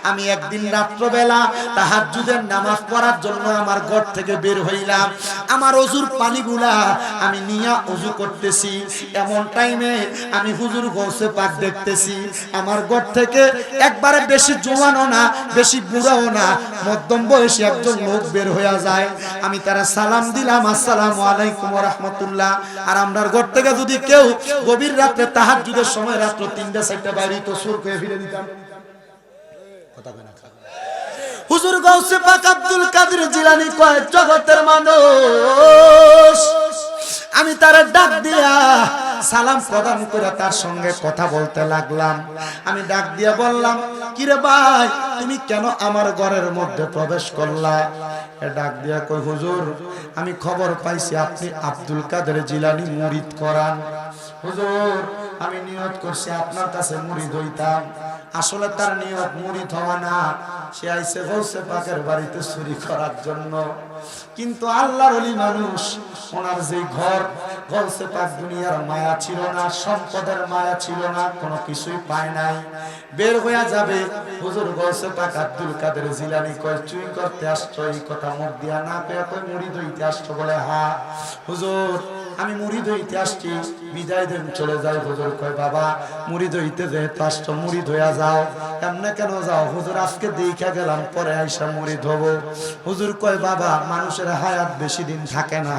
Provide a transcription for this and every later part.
আমি একদিন রাত্রবেলা তাহাজ্জুদের নামাজ পড়ার জন্য আমার ঘর থেকে বের হইলাম। আমার ওযুর পানিগুলা আমি নিয়া ওযু করতেছি, এমন টাইমে আমি হুজুর গৌসে পাক দেখতেছি। আমার ঘর থেকে একবারে বেশি জোয়ানও না, বেশি বুড়াও না, মধ্যম বয়সী একজন লোক বের হইয়া যায়। আমি তারা সালাম দিলাম, আসসালামু আলাইকুম ওয়া রাহমাতুল্লাহ। আর আমরার ঘর থেকে যদি কেউ গভীর রাতে তাহাজ্জুদের সময় রাত্র 3টা 4টা বাইরে তো সুর করে ফিরে দিতাম। কথা কয় না। হুজুর গাউসে পাক আব্দুল কাদের জিলানী কয় জগতের মানুষ। আমি তার ডাক দিয়া সালাম প্রদান করে তার সঙ্গে কথা বলতে লাগলাম। আমি ডাক দিয়া বললাম, কিরে ভাই তুমি কেন আমার ঘরের মধ্যে প্রবেশ করলা? ডাক দিয়া কই, হুজুর আমি খবর পাইছি আপনি আব্দুল কাদের জিলানী মুরিদ করান। হুজুর আমি নিয়ত করছি আপনার কাছে মুরিদ হইতাম। আসলে তার নিয়ত মুরিদ হওয়া না, সে আইছে গৌসে পাকের বাড়িতে চুরি করার জন্য। কিন্তু আল্লাহর ওলি মানুষ, ওনার যে ঘর, গৌসে পাক দুনিয়ার মায়া ছিল না, সম্পদের মায়া ছিল না, কোনো কিছুই পায় নাই। বের হইয়া যাবে, হুজুর গৌসে পাক আব্দুল কাদের জিলানী কয় চুরি করতে আসছো? এই কথা মুখ দিয়া না পেয়ে কয় মুরিদ হইতে আসছো? বলে হ্যাঁ হুজুর আমি মুরিদ হইতে আসছি, বিদায় দেন চলে যাই। হুজুর কয় বাবা মুরিদ হইতে যেহেতু আসছো মুরিদ হইয়া যাও। এমনে কেন যাও? হুজুর আজকে দেখা গেলাম পরে আইসা মুরিদ হব। হুজুর কয় বাবা মানুষের হায়াত বেশি দিন থাকে না,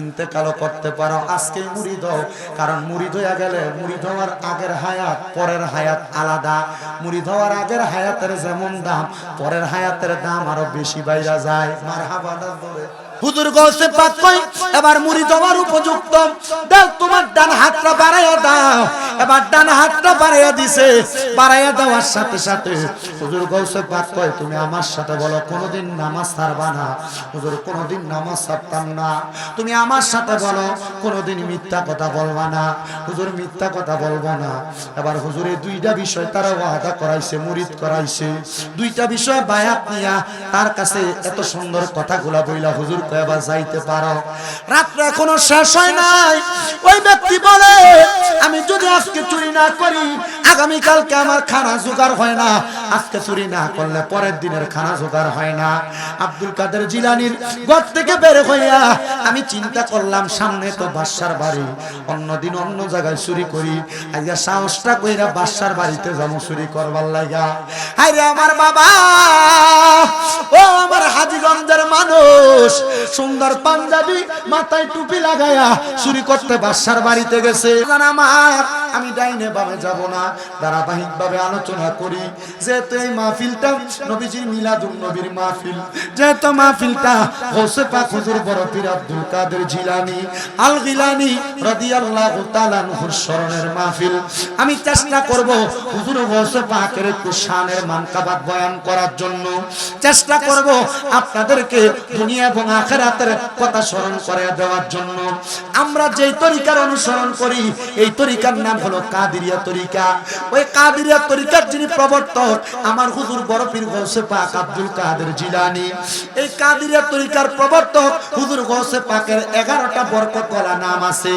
ইন্তেকালও করতে পারো, আজকে মুরিদ হও। কারণ মুরিদ হইয়া গেলে মুরিদ হওয়ার আগের হায়াত পরের হায়াত আলাদা। মুরিদ হওয়ার আগের হায়াতের যেমন দাম, পরের হায়াতের দাম আরো বেশি বাইরা যায়। মারহাবা ধরে হুজুর গৌসে পাক কই এবার মুরিদ হওয়ার উপযুক্ত, দাও তোমার ডান হাতটা বাড়াইয়া দাও। এবার ডান হাতটা বাড়াইয়া দিছে, বাড়াইয়া দেওয়ার সাথে সাথে হুজুর গৌসে পাক কয় তুমি আমার সাথে বলো কোনোদিন নামাজ ছাড়বা না। হুজুর কোনোদিন নামাজ ছাড়তাম না। তুমি আমার সাথে বলো কোনোদিন মিথ্যা কথা বলবা না। হুজুর মিথ্যা কথা বলবো না। এবার হুজুরের দুইটা বিষয় তারা ওয়াদা করাইছে, মুরিদ করাইছে। দুইটা বিষয় বায়াত নিয়া তার কাছে এত সুন্দর কথাগুলা বইলা হুজুর এবার যাইতে পারো। রাত্র এখনো শেষ হয় নাই। ওই ব্যক্তি বলে আমি যদি আজকে চুরি না করি আগামী কালকে আমার খানা জোগাড় হয় না, আজকে চুরি না করলে পরের দিনের খানা জোগাড় হয় না। আব্দুল কাদের জিলানীর ঘর থেকে বের হইয়া আমি চিন্তা করলাম সামনে তো বাদশার বাড়ি, অন্যদিন অন্য জায়গায় চুরি করি, আজকে সাহসটা কইরা বাদশার বাড়িতে যাবো চুরি করবার লাগা। হায়রে আমার বাবা, ও আমার হাজীগঞ্জের মানুষ, সুন্দর পাঞ্জাবি মাথায় টুপি লাগায়া চুরি করতে বাদশার বাড়িতে গেছে। আমার আমি ডাইনে বামে যাব না, ধারাবাহিক ভাবে আলোচনা করি। যেহেতু এই মাহফিলটা নবীজির মিলাদুন নবীর মাহফিল, যেহেতু মাহফিলটা গৌসে পাক হুজুর বড় পীর আব্দুল কাদের জিলানী আল গিলানী রাদিয়াল্লাহু তাআলা আনহুর স্মরণের মাহফিল, আমি চেষ্টা করব হুজুর গৌসে পাকের একটু শানের মানকাবাত বয়ান করার জন্য। চেষ্টা করব আপনাদেরকে দুনিয়া এবং আখিরাতের কথা স্মরণ করে দেওয়ার জন্য। আমরা যেই তরিকার অনুসরণ করি এই তরিকার নাম হলো কাদেরিয়া তরিকা। ওই কাদেরিয়া তরিকার যিনি প্রবর্তক আমার হুজুর বড় পীর গৌসে পাক আব্দুল কাদের জিলানী। এই কাদেরিয়া তরিকার প্রবর্তক হুজুর গৌসে পাকের 11টা বরকতওয়ালা নাম আছে,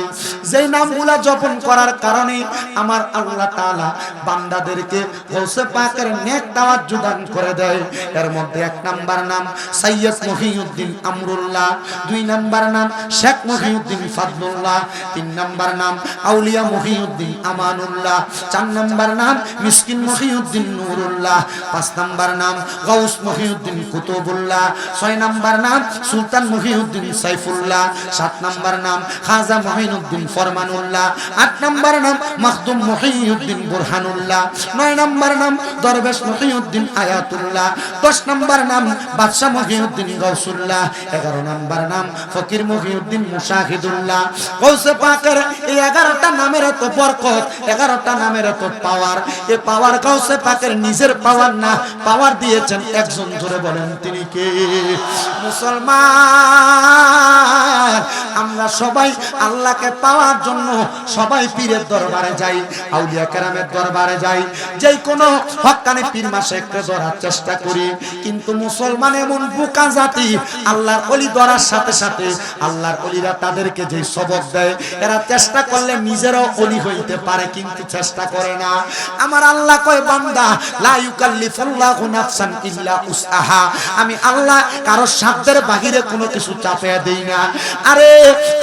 যেই নামগুলা জপন করার কারণে আমার আল্লাহ তাআলা বান্দাদেরকে গৌসে পাকের নেক তাওয়াজ্জু দান করে দেয়। এর মধ্যে 1 নাম্বার নাম সৈয়দ মহিউদ্দিন আমরুল্লাহ, 2 নাম্বার নাম শেখ মহিউদ্দিন ফাদলুল্লাহ, 3 নাম্বার নাম আউলিয়া মহিউদ্দিন আমানুল্লাহ, 4 নাম্বার নাম মিসকিন মহিউদ্দিন নুরুল্লাহ, 5 নাম্বার নাম গাউস মহিউদ্দিন কুতুবুল্লাহ, 6 নাম্বার নাম সুলতান মহিউদ্দিন সাইফুল্লাহ, 7 নাম্বার নাম খাজা মহিউদ্দিন ফরমানুল্লাহ, 8 নাম্বার নাম মাখদুম মহিউদ্দিন বুরহানুল্লাহ, 9 নাম্বার নাম দরবেশ মহিউদ্দিন আয়াতুল্লাহ, 10 নাম্বার নাম বাদশা মহিউদ্দিন গাউসুল্লাহ, 11 নাম্বার নাম ফকির মহিউদ্দিন মুশাহিদুল্লাহ। গৌসে পাকের এই 11টা নামের এত বরকত, 11টা নামের এত পাওয়ার। এই পাওয়ার গৌসে পাকের নিজের পাওয়ার না, পাওয়ার দিয়েছেন একজন, জোরে বলেন তিনি কে? মুসলমান আমরা সবাই আল্লাহকে পাওয়ার জন্য সবাই পীরের দরবারে যাই, আউলিয়া কেরামের দরবারে যাই, যেই কোনো হক্কানি পীর মাশায়েখকে ধরার চেষ্টা করি। কিন্তু মুসলমান এমন বোকা জাত সাথী আল্লাহর ওলি ধরার সাথে সাথে আল্লাহর ওলিরা তাদেরকে যে সবক দেয়, এরা চেষ্টা করলে নিজেরাও ওলি হইতে পারে, কিন্তু চেষ্টা করে না। আমার আল্লাহ কয় বান্দা লা ইউকাল্লিফুল্লাহু নাফসান ইল্লা উসআহা, আমি আল্লাহ কারো সাধ্যের বাহিরে কোনো কিছু চাপিয়ে দেই না। আরে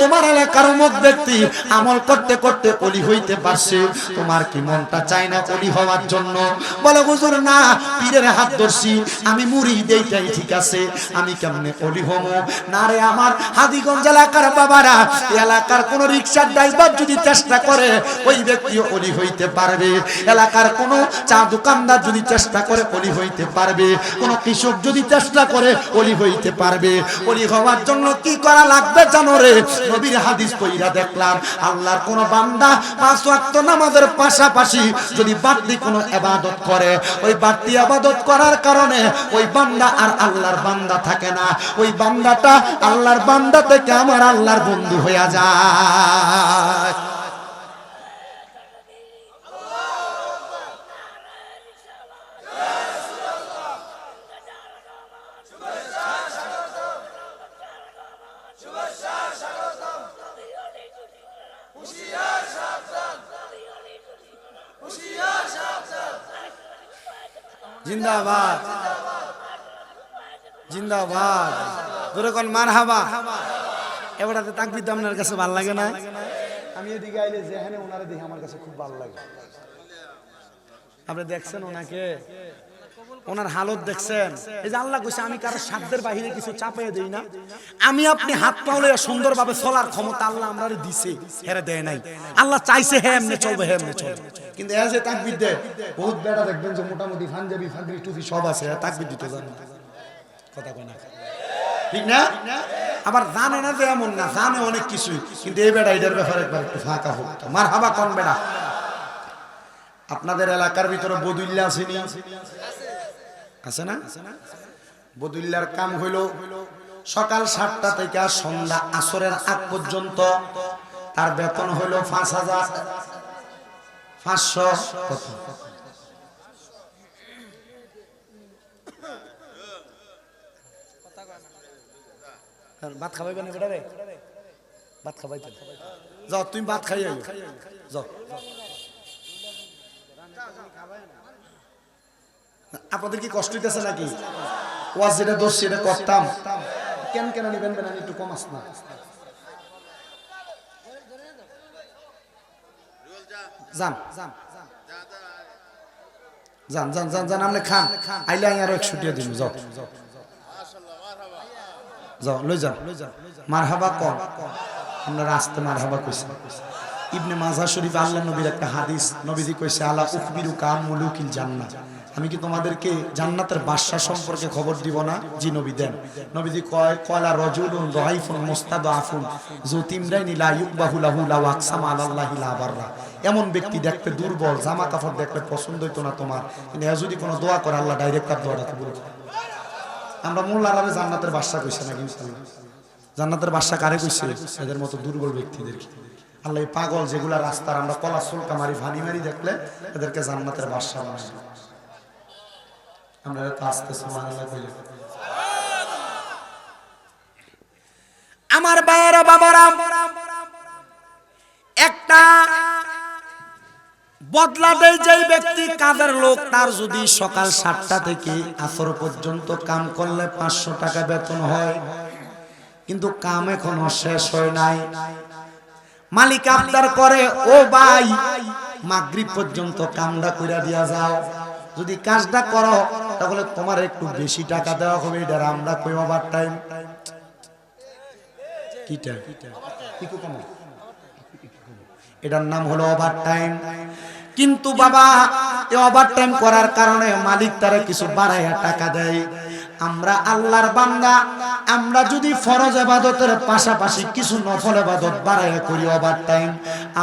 তোমার এলাকার অমুক ব্যক্তি আমল করতে করতে ওলি হইতে পারছে, তোমার কি মনটা চায় না ওলি হওয়ার জন্য? বলে হুজুর না, পীরের হাত ধরছি, আমি মুরিদ, এইটাই ঠিক আছে, আমি কেমনে ওলি হব? না রে আমার হাদিগঞ্জ এলাকার বাবারা, এলাকার কোন রিকশার ড্রাইভার যদি চেষ্টা করে ওই ব্যক্তিও ওলি হইতে পারবে, এলাকার কোন চা দোকানদার যদি চেষ্টা করে ওলি হইতে পারবে, কোন কৃষক যদি চেষ্টা করে ওলি হইতে পারবে। ওলি হওয়ার জন্য কি করা লাগবে জানো রে? নবীর হাদিস পড়া দেখলাম, আল্লাহর কোন বান্দা 5 ওয়াক্ত নামাজের পাশাপাশি যদি বাড়তি কোনো ইবাদত করে, ওই বাড়তি ইবাদত করার কারণে ওই বান্দা আর আল্লাহর বান্দা থাকে না, ওই বান্দাটা আল্লাহর বান্দা থেকে আমার আল্লাহর বন্ধু হয়ে যায়। জিন্দাবাদ জিন্দাবাদ, ধরে কোন মারহাবা। এবারে তাকবীর তো আপনার কাছে ভালো লাগে না? আমি এদিকে আইলে যেখানে ওনারে দেখি আমার কাছে খুব ভালো লাগে। আপনি দেখছেন ওনাকে, ওনার হালত দেখছেন? এই যে আল্লাহ কইছে আমি কারো সাধ্যের বাহিরে কিছু চাপিয়ে দেই না। আমি আপনি হাত পাওলে সুন্দরভাবে চলার ক্ষমতা আল্লাহ আমরারে দিছে, হেরে দেয় নাই। আল্লাহ চাইছে হে এমনি চলবে, হে এমনি চলবে। কিন্তু এই যে তাকবীর দেয়, বহুত বেটা দেখবেন যে মোটামুটি পাঞ্জাবি ফাগরি টুপি সব আছে, তাকবীর দিতে জানে না, কথা কয় না, ঠিক না? আবার জানে না যে এমন না, জানে অনেক কিছুই, কিন্তু এই বেটা এটার ব্যাপারে একবার একটু ফাঁকা হোক। মারহাবা কোন বেটা? আপনাদের এলাকার ভিতরে বদুল্লাহ আসেনি? আছে না? বদুল্লার কাম হইল সকাল 7টা থেকে সন্ধ্যা আসরের আগ পর্যন্ত, তার বেতন হইল 5,500। ভাত খাবাইবে না বেটা রে? ভাত খাবাইতে যাও, তুমি ভাত খাই যাও। আপনাদের কি কষ্ট হইতেছে নাকি? ওয়াজ যেটা দোষ সেটা করতাম, কেন কেন নিবেন বেন? একটু কম আস না, যান যান যান যান যান যান, আপনি খান, আইলে আরো 100 দিন। যাও যাও, লই যান। মারহাবা কম, আপনারা আসতে মারহাবা কইছেন। ইবনে মাজাহ শরীফ আল্লাহ নবীর একটা হাদিস, নবীজি কইছে আলা উখবিরুকা আন মুলুকিল জান্নাহ, আমি কি তোমাদেরকে জান্নাতের বাদশা সম্পর্কে খবর দিব না? জি নবী দেন। নবীজি কয় কলা রাজুলুন দাইফুন মুস্তাদাফুন যুতিমরাইনি লা ইউবাহু লাহু লা ওয়াকসামা আলাল্লাহি লা বাররা, এমন ব্যক্তি দেখতে দুর্বল, জামা কাপড় দেখলে পছন্দ হইতো না তোমার, কিন্তু যদি কোনো দোয়া করে আল্লাহ ডাইরেক্ট তার দোয়াটা কবুল করে। আমরা মোল্লারে জান্নাতের বাদশা কইছে না, কিন্তু জান্নাতের বাদশা কারে কইছে? এদের মতো দুর্বল ব্যক্তিদেরকে। আল্লাহ এই পাগল যেগুলা রাস্তার আমরা কলা সুলকা মারি ভানি মারি দেখলে এদেরকে জান্নাতের বাদশা বানায়। আমরা তো আস্তে সুবহানাল্লাহ কইলে। আমার ভাইয়েরা বাবারা, একটা বদলা দেয় যেই ব্যক্তি কাজের লোক, তার যদি সকাল 7টা থেকে আসর পর্যন্ত কাম করলে 500 টাকা বেতন হয়, কিন্তু কাম এখনো শেষ হয় নাই। মালিক আবদার করে, ও ভাই মাগরিব পর্যন্ত কামটা কইরা দিয়া যাও, যদি কাজটা করো তাহলে তোমার একটু বেশি টাকা দেওয়া হবে। এটা আমরা কই ওভার টাইম, কিটা এটার নাম হলো ওভার টাইম। কিন্তু বাবা এই ওভার টাইম করার কারণে মালিক তারা কিছু বাড়াইয়া টাকা দেয়। আমরা আল্লাহর বান্দা, আমরা যদি ফরজ ইবাদতের পাশাপাশি কিছু নফল ইবাদত বাড়াইয়া করি ওভার টাইম,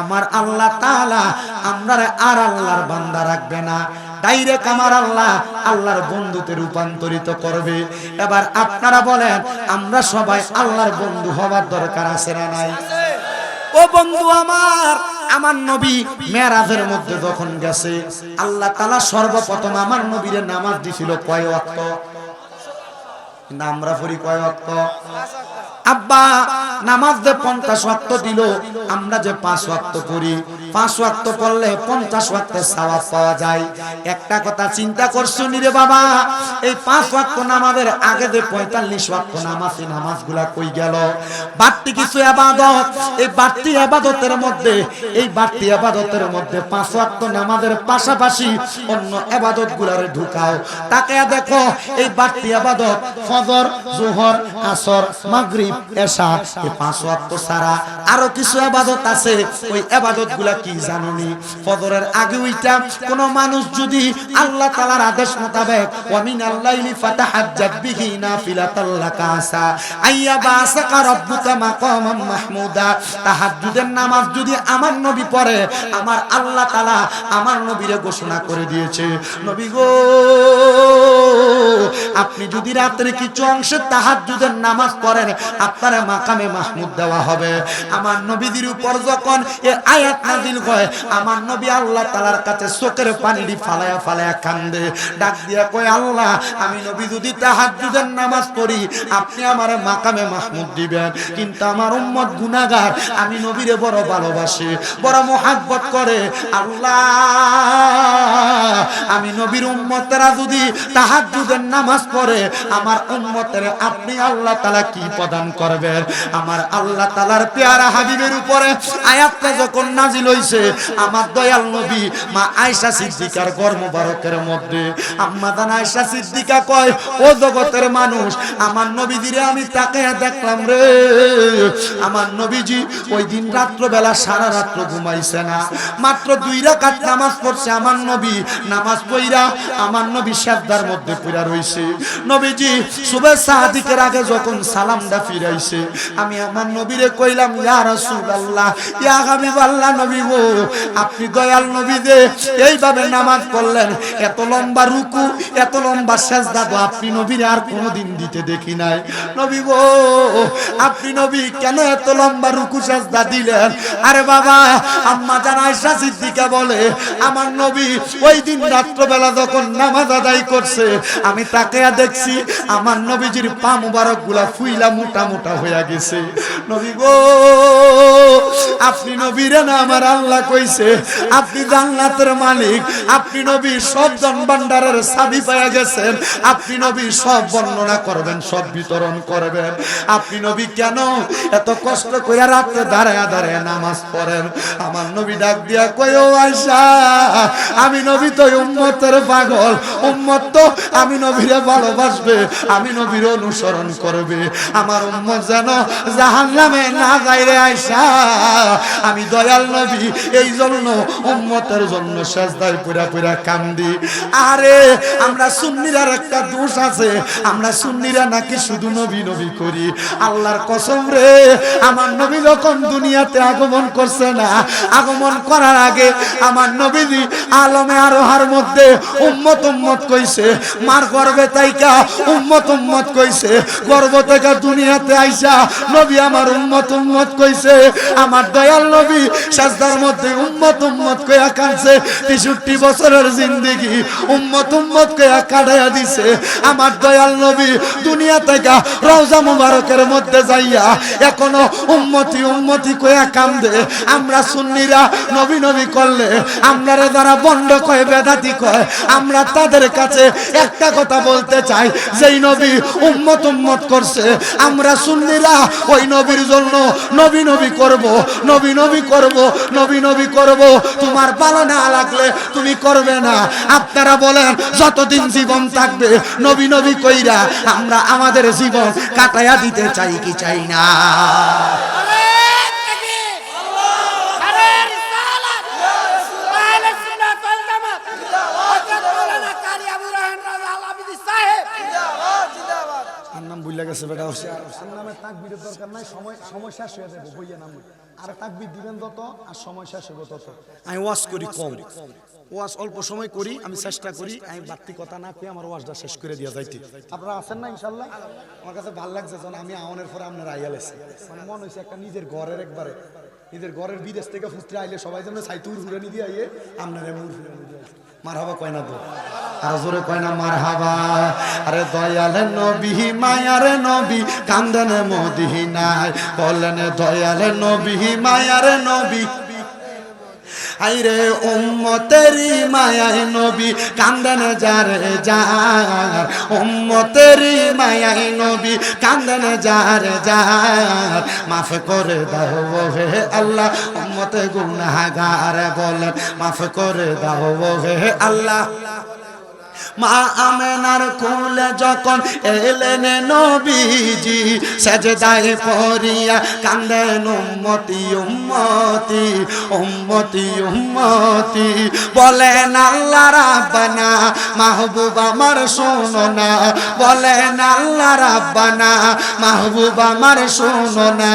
আমার আল্লাহ তাআলা আমরারে আর আল্লাহর বান্দা রাখবে না, ডাইরেক্ট আমার আল্লাহ আল্লাহর বন্ধুতে রূপান্তরিত করবে। এবার আপনারা বলেন, আমরা সবাই আল্লাহর বন্ধু হওয়ার দরকার আছে না নাই? ও বন্ধু আমার, আমার নবী মেরাজের মধ্যে যখন গেছে, আল্লাহ তাআলা সর্বপ্রথম আমার নবীরে নামাজ দিছিল কয় ওয়াক্ত? কিন্তু আমরা পড়ি কয় ওয়াক্ত? আব্বা নামাজ যে 50 ওয়াক্ত দিল, আমরা যে 5 ওয়াক্ত পড়ি, 5 ওয়াক্ত পড়লে 50 ওয়াক্তের সওয়াব পাওয়া যায়। একটা কথা চিন্তা করছো নি রে বাবা, এই 5 ওয়াক্ত নামাজের আগে যে 45 ওয়াক্ত নামাজ, এই নামাজগুলা কই গেল? বাড়তি কিছু ইবাদত, এই বাড়তি ইবাদতের মধ্যে, এই বাড়তি ইবাদতের মধ্যে 5 ওয়াক্ত নামাজের পাশাপাশি অন্য ইবাদতগুলারে ঢুকাও। তাকে দেখো এই বাড়তি ইবাদত ফজর, যোহর, আসর, মাগরিব, এশা, এই 5 ওয়াক্ত ছাড়া আরো কিছু ইবাদত আছে। ওই ইবাদতগুলা কি জানোনি? ফজরের আগে ওইটা কোন মানুষ যদি আল্লাহ তাআলার আদেশ মোতাবেক ওয়া মিনাল লাইলি ফাতাহাজ্জাত বিহি নাফিলাতাল লাকা আসা আইয়াবাসাকা রাব্বুকা মাকামান মাহমুদা, তাহাজ্জুদের নামাজ যদি আমার নবী পড়ে, আমার আল্লাহ তাআলা আমার নবীরে ঘোষণা করে দিয়েছে, নবী গো আপনি যদি রাতের কিছু অংশে তাহাজ্জুদের নামাজ পড়েন, আপনারে মাকামে মাহমুদ দেওয়া হবে। আমার নবীদের উপর যখন এই আয়াত নাযিল হয়, আমার নবী আল্লাহ তাআলার কাছে চোখের পানি দি ফালায়া ফালায়া কান্দে, ডাক দিয়া কয় আল্লাহ আমি নবী যদি তাহাজ্জুদের নামাজ পড়ি, আপনি আমারে মাকামে মাহমুদ দিবেন। কিন্তু আমার উম্মত গুনাহগার, আমি নবীরে বড় ভালোবাসি, বড় মুহাব্বত করে। আল্লাহ আমি নবীর উম্মতেরা যদি তাহাজ্জুদের নামাজ পড়ে, আমার উম্মতের আপনি আল্লাহ তাআলা কি প্রদান করবেন? আমার আল্লাহ তাআলার পেয়ারা হাবিবের উপরে আয়াতটা যখন নাজিল হইছে, আমার দয়াল নবী মা আয়েশা সিদ্দিকার ঘর মোবারকের মধ্যে আম্মা জান আয়েশা সিদ্দিকা কয়, ও জগতের মানুষ, আমার নবীজিরে আমি তাকায়া দেখলাম রে, আমার নবীজি ওই দিন রাত্রবেলা সারা রাত্র ঘুমাইছে না, মাত্র 2 রাকাত নামাজ পড়ছে। আমার নবী নামাজ পড়া আমার নবী সিজদার মধ্যে পড়া রইছে। নবীজি সুবহ সাদিকের আগে যখন সালামটা ফিরাইছে, আমি আমার নবীরে কইলাম, ইয়া রাসূলুল্লাহ, ইয়া হাবিবাল্লাহ, নবী গো আপনি দয়াল নবী যে এইভাবে নামাজ পড়লেন, এত লম্বা রুকু, এত লম্বা সিজদা তো আপনি নবীরে আর কোনোদিন দিতে দেখি নাই। নবী গো আপনি নবী কেন এত লম্বা রুকু সিজদা দিলেন? আরে বাবা, আম্মা জান আয়েশা সিদ্দিকা বলে, আমার নবী ওই দিন রাত্রবেলা যখন নামাজ আদায় করছে, আমি তাকায়া দেখছি আমার নবীজির পা মুবারক গুলা ফুইলা মোটা মোটা হয়ে গেছে। নবী গো আপনি নবীরে না আমার আল্লাহ কইছে আপনি জান্নাতের মালিক, আপনি নবী সব জন ভান্ডারের চাবি পেয়ে গেছেন, আপনি নবী সব বর্ণনা করবেন, সব বিতরণ করবেন। আপনি নবী কেন এত কষ্ট করে রাতে দাঁড়ায়া দাঁড়ায়া নামাজ পড়েন? আমার নবী ডাক দিয়া কয়, ও আয়েশা, আমি নবী তো উম্মতের পাগল, উম্মত তো আমি নবীরে ভালোবাসবে, আমি নবীর অনুসরণ করবে, আমার উম্মত যেন জাহান্নামে না যায় রে আয়েশা। আমি দয়াল নবী এই জন্য উম্মতের জন্য সিজদায় পুরা পুরা কান্দি। আরে আমরা সুন্নিরার একটা দোষ আছে, আমরা সুন্নিরা নাকি শুধু নবী নবী করি। আল্লাহর কসম রে, আমার নবী যখন দুনিয়াতে আগমন করছে না, আগমন করার আগে আমার নবীজি আলমে আরোহার মধ্যে উম্মত উম্মত কইছে, মার গর্ভে তাইকা উম্মত উম্মত কইছে, গর্ভ থেকে দুনিয়াতে আইসা নবী আমার উম্মত উম্মত কইছে। আমার দয়াল নবী সিজদার মধ্যে উম্মত উম্মত কইয়া কাঁদছে, 63 বছরের জিন্দেগি উম্মত উম্মত কইয়া কাটাইয়া দিছে। আমার দয়াল নবী দুনিয়া থেকে রওজা মুবারকের মধ্যে যাইয়া এখনো উম্মতি উম্মতি কইয়া কান্দে। আমরা সুন্নিরা নবী নবী করলে আমরারে যারা বন্ড কয়, বেদাতি কয়, আমরা তাদের কাছে একটা কথা বলতে চাই, যেই নবী উম্মত উম্মত করছে, আমরা সুন্নিরা ওই নবীর জন্য নবী নবী করব, নবী নবী করব, নবী নবী করব। তোমার ভালো না লাগলে তুমি করবে না। আপনারা বলেন যতদিন জীবন থাকবে নবী নবী কইরা আমরা আমাদের জীবন কাটাইয়া দিতে চাই কি চাই না? নাম ভুলে গেছে বেটা, নামে তাকবীরের দরকার নাই, সময় শেষ হয়ে যাবে, বইয়া নাম আর তাকবীর দিবেন যত আর সময় শেষ হবে তত। আমি ওয়াজ করি কম, ওয়াজ অল্প সময় করি, আমি চেষ্টা করি আমি বাড়তি কথা না কই আমার ওয়াজটা শেষ করে দিয়া যাইতে। আপনারা আছেন না ইনশাআল্লাহ? আমার কাছে ভালো লাগছে যখন আমি আওনের পরে আপনারা আইয়ালেছে, মানে মনে হইছে একটা নিজের ঘরের, একবারে নিজের ঘরের বিদেশ থেকে ফুটতে আইলে সবাই যেন সাইতুর ঘুরে নিয়ে দিয়ে আইয়ে আপনারা মুর ঘুরে নিয়ে দিয়ে মারহাবা কয় না তো। আর জোরে কয় না মারহাবা। আরে দয়াল নবী মায়ার নবী কান্দেন মদিনায়, বলেন দয়াল নবী মায়ার নবী। আইরে উম্মতেরি মায়ায় নবী কান্দেন যারে যার, উম্মতেরি মায়ায় নবী কান্দেন যারে যার। মাফ করে দাও হে আল্লাহ উম্মতে গুনাহগার, বলেন মাফ করে দাও হে আল্লাহ। মা আমেনার কোলে যখন এলেন নবীজি, সেজদায় পড়িয়া কান্দেন উম্মতি উম্মতি উম্মতি উম্মতি। বলেন আল্লাহ রাব্বানা মাহবুব আমার শোনো না, বলেন আল্লাহ রাব্বানা মাহবুব আমার শোনো না।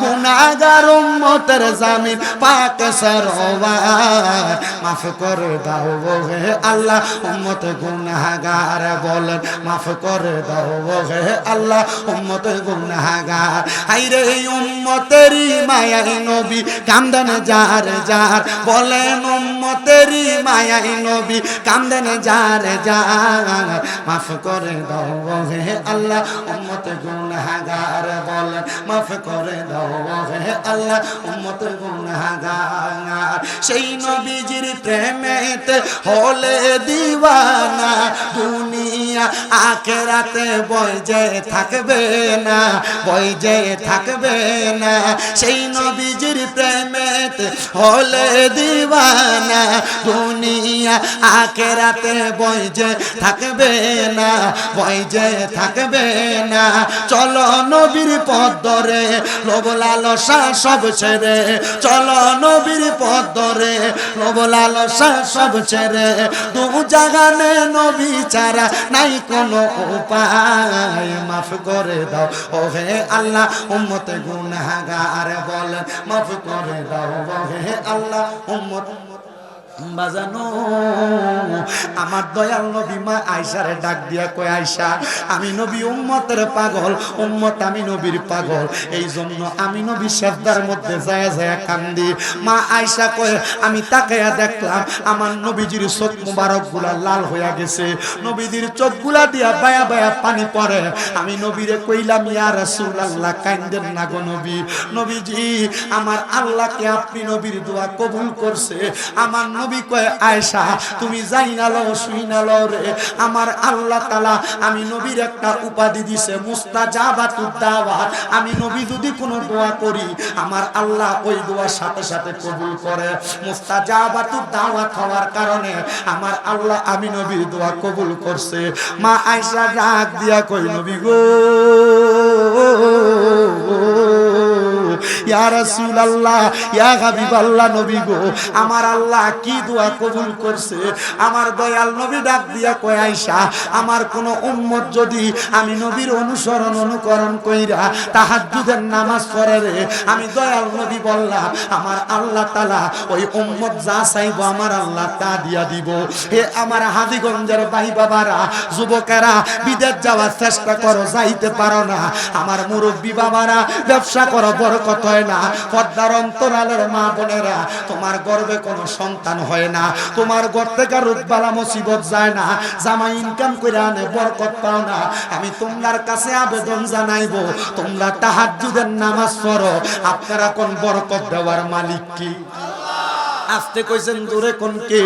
গুনাহগার উম্মতের জামিন পাক সরওয়ার, মাফ করে দাও হে আল্লাহ উম্মতে গুনাহগার, বলেন মাফ করে দাও হে আল্লাহ উম্মতে গুনাহগার। হায়রে উম্মতেরি মায়াই নবী কান্দেন যার যার, বলেন উম্মতেরি মায়াই নবী কান্দেন যার যার। মাফ করে দাও হে আল্লাহ উম্মতে গুনাহগার, বলেন মাফ করে দাও হে আল্লাহ উম্মতে গুনাহগার। সেই নবীজির প্রেমেতে হলে দিওয়ানা, দুনিয়া আখিরাতে বই যে থাকবে না, বই যে থাকবে না। সেই নবীজির প্রেমেতে হলে দিওয়ানা, দুনিয়া আখিরাতে বই যে থাকবে না, বই যে থাকবে না। চলো নবীর পথ ধরে লোভ লালসা সব ছেড়ে, চলো নবীর পথ ধরে লোভ লালসা সব ছেড়ে। দু জাগানে নবী ছাড়া নাই কোনো উপায়, মাফ করে দাও ও হে আল্লাহ উম্মতে গুনাহগার, বলেন মাফ করে দাও ও হে আল্লাহ উম্মত। বাজানো আমার দয়াল নবী মা আয়েশারে ডাক দিয়া কয়, আয়েশা আমি নবী উম্মতের পাগল, উম্মত আমি নবীর পাগল, এই জন্য আমি নবী সেজদার মধ্যে যায় যায় কান্দি। মা আয়েশা কয় আমি তাকায়া দেখলাম আমার নবীজির চোখ মুবারক গুলা লাল হইয়া গেছে, নবীজির চোখগুলা দিয়া বায়া বায়া পানি পড়ে। আমি নবীরে কইলাম ইয়া রাসূলুল্লাহ কান্দেন না গো নবী, নবীজি আমার আল্লাহকে আপনি নবীর দোয়া কবুল করছে। আমার নবী কয় আয়েশা তুমি যাই না লও শুই না লও রে, আমার আল্লাহ তাআলা আমি নবীর একটা উপাধি দিছে মুস্তাজাবাতুদ দাওয়াত। আমি নবী যদি কোনো দোয়া করি আমার আল্লাহ ওই দোয়ার সাথে সাথে কবুল করে। মুস্তাজাবাতুদ দাওয়াত হওয়ার কারণে আমার আল্লাহ আমি নবীর দোয়া কবুল করছে। মা আয়েশা ডাক দিয়া কই নবী গো ইয়া রাসূলুল্লাহ ইয়া হাবিবাল্লাহ, নবী গো আমার আল্লাহ কি দোয়া কবুল করছে। আমার দয়াল নবী ডাক দিয়া কয় আয়েশা আমার কোন উম্মত যদি আমি নবীর অনুসরণ অনুকরণ কইরা তাহাজ্জুদের নামাজ পড়ে রে, আমি দয়াল নবী বললাম আমার আল্লাহ তাআলা ওই উম্মত যা চাইবো আমার আল্লাহ তা দিয়া দিব। হে আমার হাজীগঞ্জের ভাই বাবারা, যুবকেরা বিদেশ যাওয়ার চেষ্টা করো যাইতে পারো না, আমার মুরব্বী বাবারা ব্যবসা করো বরকত হয় না, পর্দার অন্তরালের মা বোনেরা তোমার গর্ভে কোনো সন্তান হয় না, তোমার ঘর থেকে রোগবালা মুসিবত যায় না, জামাই ইনকাম করে আনে বরকত পাও না। আমি তোমার কাছে আবেদন জানাইবো তোমরা তাহাজ্জুদের নামাজ পড়ো, আপনারা কোন বরকত দেওয়ার মালিক কি? আস্তে কইছেন দূরে কোন কে?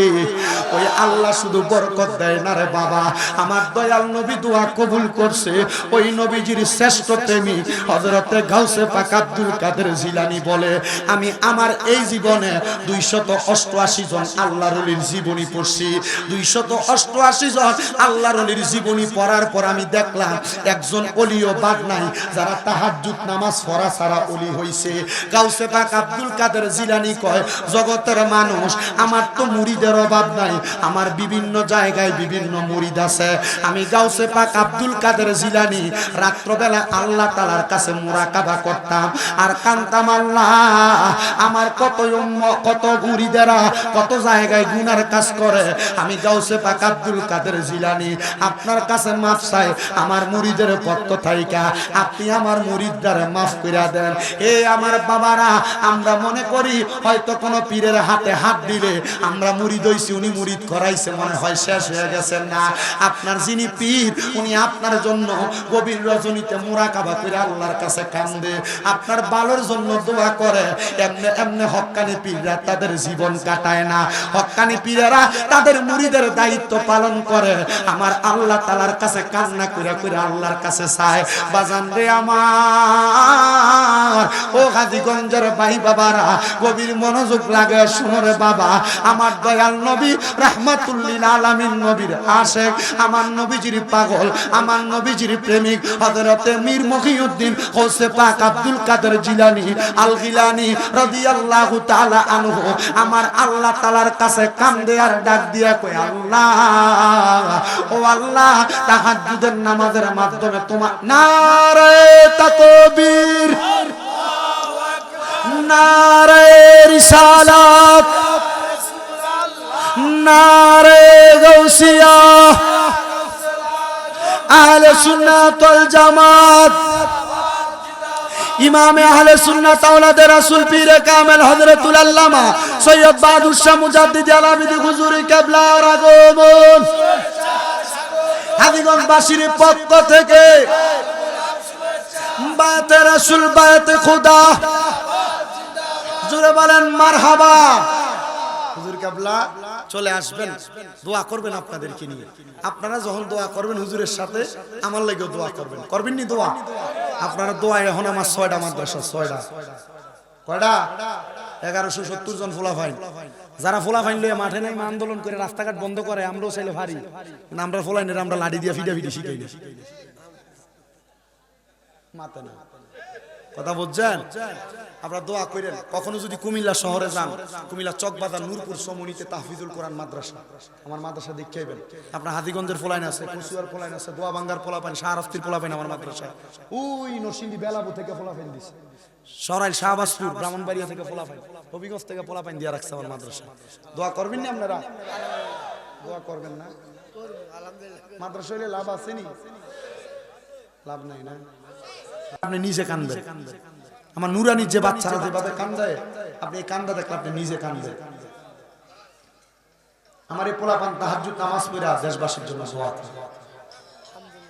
ওই আল্লাহ শুধু বরকত দেয় না রে বাবা। আমার দয়াল নবী দোয়া কবুল করছে। ওই নবীজির শ্রেষ্ঠ প্রেমী হযরতে গাউসে পাক আব্দুল কাদের জিলানী বলে আমি আমার এই জীবনে 288 জন আল্লাহর ওলির জীবনী পড়ছি। 288 জন আল্লাহর ওলির জীবনী পড়ার পর আমি দেখলাম একজন ওলিও বাদ নাই যারা তাহাজ্জুদ নামাজ পড়া ছাড়া ওলি হইছে। গাউসে পাক আব্দুল কাদের জিলানী কয় জগতের মানুষ আমার তো মুরিদের অভাব নাই, আমার বিভিন্ন জায়গায় বিভিন্ন মুরিদ আছে। আমি গাউসে পাক আব্দুল কাদের জিলানী রাত্রবেলা আল্লাহ তাআলার কাছে মুরাকাবা করতাম আর কানতাম আল্লাহ আমার কত মুরিদেরা কত জায়গায় গুনার কাজ করে, আমি গাউসে পাক আব্দুল কাদের জিলানী আপনার কাছে মাফ চাই আমার মুরিদের পক্ষ থাইকা আপনি আমার মুরিদদের মাফ কইরা দেন। এ আমার বাবারা আমরা মনে করি হয়তো কোনো পীরের হাত হাতে হাত দিলে আমরা মুরিদ হইছি, উনি মুরিদ করাইছে মনে হয় শেষ হয়ে গেছেন না। আপনার যিনি পীর উনি আপনার জন্য গভীর রজনীতে মুরাকাবা করে আল্লাহর কাছে কান্দে, আপনার ভালোর জন্য দোয়া করে। এমনে এমনে হক্কানি পীররা তাদের জীবন কাটায় না, হক্কানি পীরেরা তাদের মুরিদের দায়িত্ব পালন করে। আমার আল্লাহ তাআলার কাছে কান্না করে করে আল্লাহর কাছে চায়। বাজান রে আমার ও হাজীগঞ্জের ভাই বাবারা, গভীর মনোযোগ লাগে শুনো রে বাবা। আমার দয়াল নবী রাহমাতুল লিল আলামিন নবীর আশিক, আমার নবীজির পাগল, আমার নবীজির প্রেমিক হযরতে মীর মহিউদ্দিন গৌসে পাক আব্দুল কাদের জিলানী আল গিলানী রাদিয়াল্লাহু তাআলা আনহু আমার আল্লাহ তাআলার কাছে কান্দে আর ডাক দিয়া কয়, আল্লাহ ও আল্লাহ, তাহাজ্জুদের নামাজের মাধ্যমে তোমার নারে তাকবীর, নারে রিসালাত, নারে গাউসিয়া, আহলে সুন্নাত ওয়াল জামাত, ইমামে আহলে সুন্নাত আওলাদে রাসূল পীরে কামেল হযরতুল আল্লামা সৈয়দ বাহাদুর শাহ মুজাদ্দিদ আলামিদি হুজুরি কিবলার আগমন। হাজীগঞ্জবাসীর পক্ষ থেকে বায়াতে রাসূল, বায়াতে খোদা, জোরে বলেন মারহাবা। হুজুর কিবলা চলে আসবেন, দোয়া করবেন আপনাদেরকে নিয়ে। আপনারা যখন দোয়া করবেন হুজুরের সাথে আমার লাগেও দোয়া করবেন, করবেন নি দোয়া? আপনারা দোয়া এখন আমার 6টা মাদ্রাসা, 6টা কয়টা 1170 জন ফোলাফাইন, যারা ফোলাফাইন লয়ে মাঠে নাই আন্দোলন করে রাস্তাঘাট বন্ধ করে, আমরাও চাইলে ভারী, আমরা ফোলাইনের আমরা লাঠি দিয়ে ফিডা ফিডি শিখাই না, মাথা না কথা বুঝছেন? আপনারা দোয়া করেন। কখনো যদি কুমিল্লা শহরে যান, কুমিল্লা চকবাজার নূরপুর সমনিতে তাহফিজুল কোরআন মাদ্রাসা, আমার মাদ্রাসা দেখাইবেন। আপনার হাজীগঞ্জের ফোলাইন আছে, কুসুয়ার ফোলাইন আছে, দোয়া বাঙ্গার ফোলাপাইন, শাহরাস্তির ফোলাপাইন আমার মাদ্রাসা, ওই নরসিংদী বেলাবু থেকে ফোলাপাইন দিছে, সরাইল শাহবাজপুর ব্রাহ্মণবাড়িয়া থেকে ফোলাপাইন, হবিগঞ্জ থেকে ফোলাপাইন দিয়ে রাখছে আমার মাদ্রাসা। দোয়া করবেন না আপনারা? দোয়া করবেন না? মাদ্রাসা হইলে লাভ আছে নি? লাভ নাই না? আপনি নিজে কানবেন। আমার নুরানি যে বাচ্চারা যেভাবে কান্দায়, আপনি এই কান্দা দেখলে আপনি নিজে কানবেন। আমার এই পোলাপান তাহাজ্জুদ নামাজ পড়া দেশবাসীর জন্য দোয়া করে।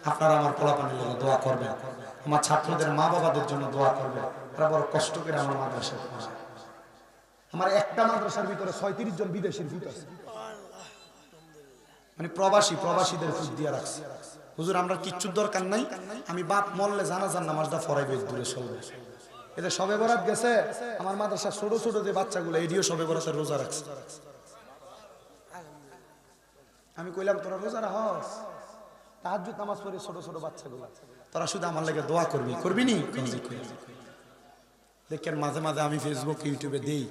আপনারা আমার পোলাপানের জন্য দোয়া করবেন, আমার ছাত্রদের মা বাবাদের জন্য দোয়া করবেন। তারা বড় কষ্ট করে আমার মাদ্রাসায় পড়ায়। আমার একটা মাদ্রাসার ভিতরে 36 জন বিদেশির ভূত আছে, মানে প্রবাসীদের ভূত দিয়ে রাখছে। হুজুর আমরা কিচ্ছুর দরকার নাই, আমি বাপ মরলে জানাজার নামাজটা পড়াইবে দূরে চলবে। এদের শবে বরাত গেছে, আমার মাদ্রাসার ছোট ছোট যে বাচ্চাগুলো এডিও শবে বরাতের রোজা রাখছে। আমি কইলাম তোরা রোজা রাখস, তাহাজ্জুদ নামাজ পড়ে ছোট ছোট বাচ্চাগুলো, তোরা শুধু আমার লাগে দোয়া করবি, করবি নি? দেখেন মাঝে মাঝে আমি ফেসবুক ইউটিউবে দেই,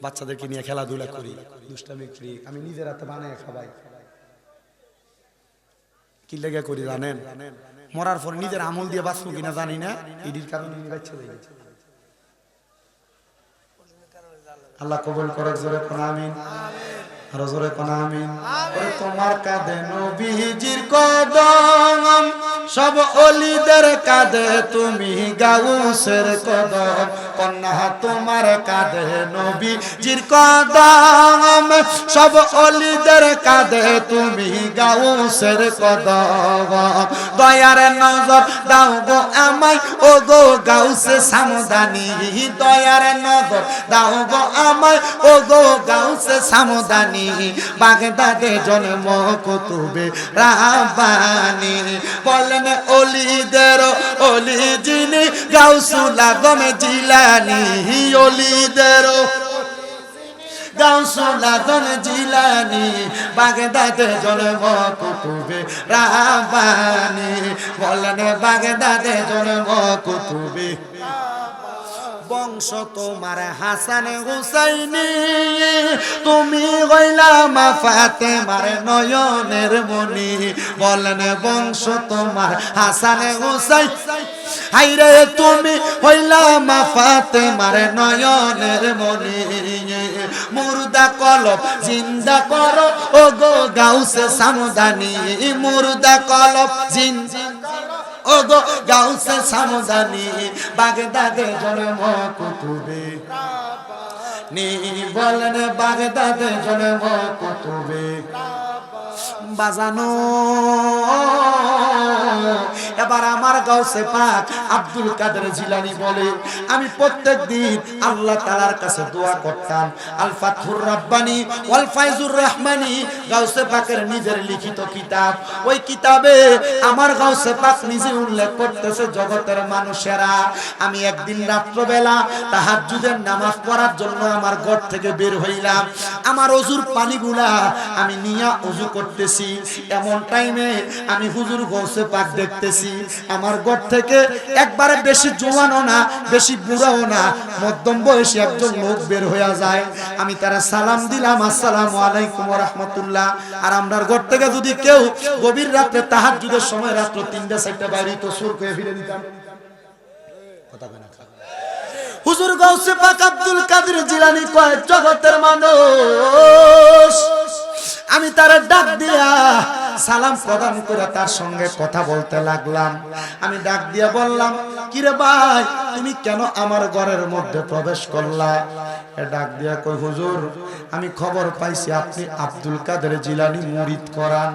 বাচ্চাদেরকে নিয়ে খেলাধুলা করি, দুষ্টামি করি, আমি নিজের হাতে বানায় খাবাই। কি লেগে করি জানেন? মরার পর নিজের আমল দিয়ে বাঁচবো কিনা জানি না, এডির কারণে বাচ্চা হয়ে গেছে। আল্লাহ কবুল করে, জোরে কোন আমিন, আর জোরে কোন আমিন। তোমার কাঁধে নবীজির কদম, সব ওলিদের কাঁধে তুমি গাউসের কদম, কন্যা তোমার কাঁধে নবীজির কদম, সব ওলিদের কাঁধে তুমি গাউসের কদম। দয়ার নজর দাও গো আমায় ও গো গাউসে সামদানি, দয়ার নজর দাও গো আমায় ও গো গাউসে সামদানি, বাগদাদে জন্ম কুতুবে রাব্বানি, বলেন ওলিদের ওলি যিনি গাউসুল আজম জিলানী, ওলিদের গাউসুল আজম জিলানী, বাগদাদে জন্ম কুতুবে রাব্বানি, বলেন বাগদাদে জন্ম কুতুবে। বংশ তোমার হাসান হুসাইনি, তুমি হইলাম ফাতেমার নয়নের মনি, বলেন বংশ তোমার হাসান হুসাইন, হাইরে তুমি হইলাম ফাতেমার নয়নের মনি, মুর্দা কলব জিন্দা করো ও গো গাউসে সামদানি, মুর্দা কলব জিন্দা ও গো গাউসে সামদানি, বাগদাদে জন্ম কুতুবে। নি বলেন বাগদাদে জন্ম কুতুবে বাজানো। এবার আমার গাউসে পাক আব্দুল কাদের জিলানী বলে, আমি প্রত্যেক দিন আল্লাহ তাআলার কাছে দোয়া করতাম। আল ফাতহুর রাব্বানী ওয়াল ফায়জুর রহমানী গাউসে পাকের নিজের লিখিত কিতাব, ওই কিতাবে আমার গাউসে পাক নিজে উল্লেখ করতেছে, জগতের মানুষেরা আমি একদিন রাত্রবেলা তাহাজ্জুদের নামাজ পড়ার জন্য আমার ঘর থেকে বের হইলাম। আমার ওযুর পানিগুলা আমি নিয়া ওযু করতেছি, এমন টাইমে আমি হুজুর গাউসে পাক দেখতেছি আমার ঘর থেকে একবারে বেশি জোয়ানও না বেশি বুড়াও না, মধ্যম বয়সী একজন লোক বের হয়ে যায়। আমি তারা সালাম দিলাম, আসসালামু আলাইকুম ওয়া রাহমাতুল্লাহ। আর আমরার ঘর থেকে যদি কেউ গভীর রাতে তাহাজ্জুদের সময় রাত 3টা 4টা বাইরে তো সুর করে ফিরে দিতাম। কথা কয় না হুজুর গাউসে পাক আব্দুল কাদের জিলানী কয়, জগতের মানুষ। আমি তার ডাক দিয়া সালাম প্রদান করে তার সঙ্গে কথা বলতে লাগলাম। আমি ডাক দিয়া বললাম, কিরে ভাই তুমি কেন আমার ঘরের মধ্যে প্রবেশ করলা? ডাক দিয়া কই, হুজুর আমি খবর পাইছি আপনি আব্দুল কাদের জিলানী মুরিদ করান।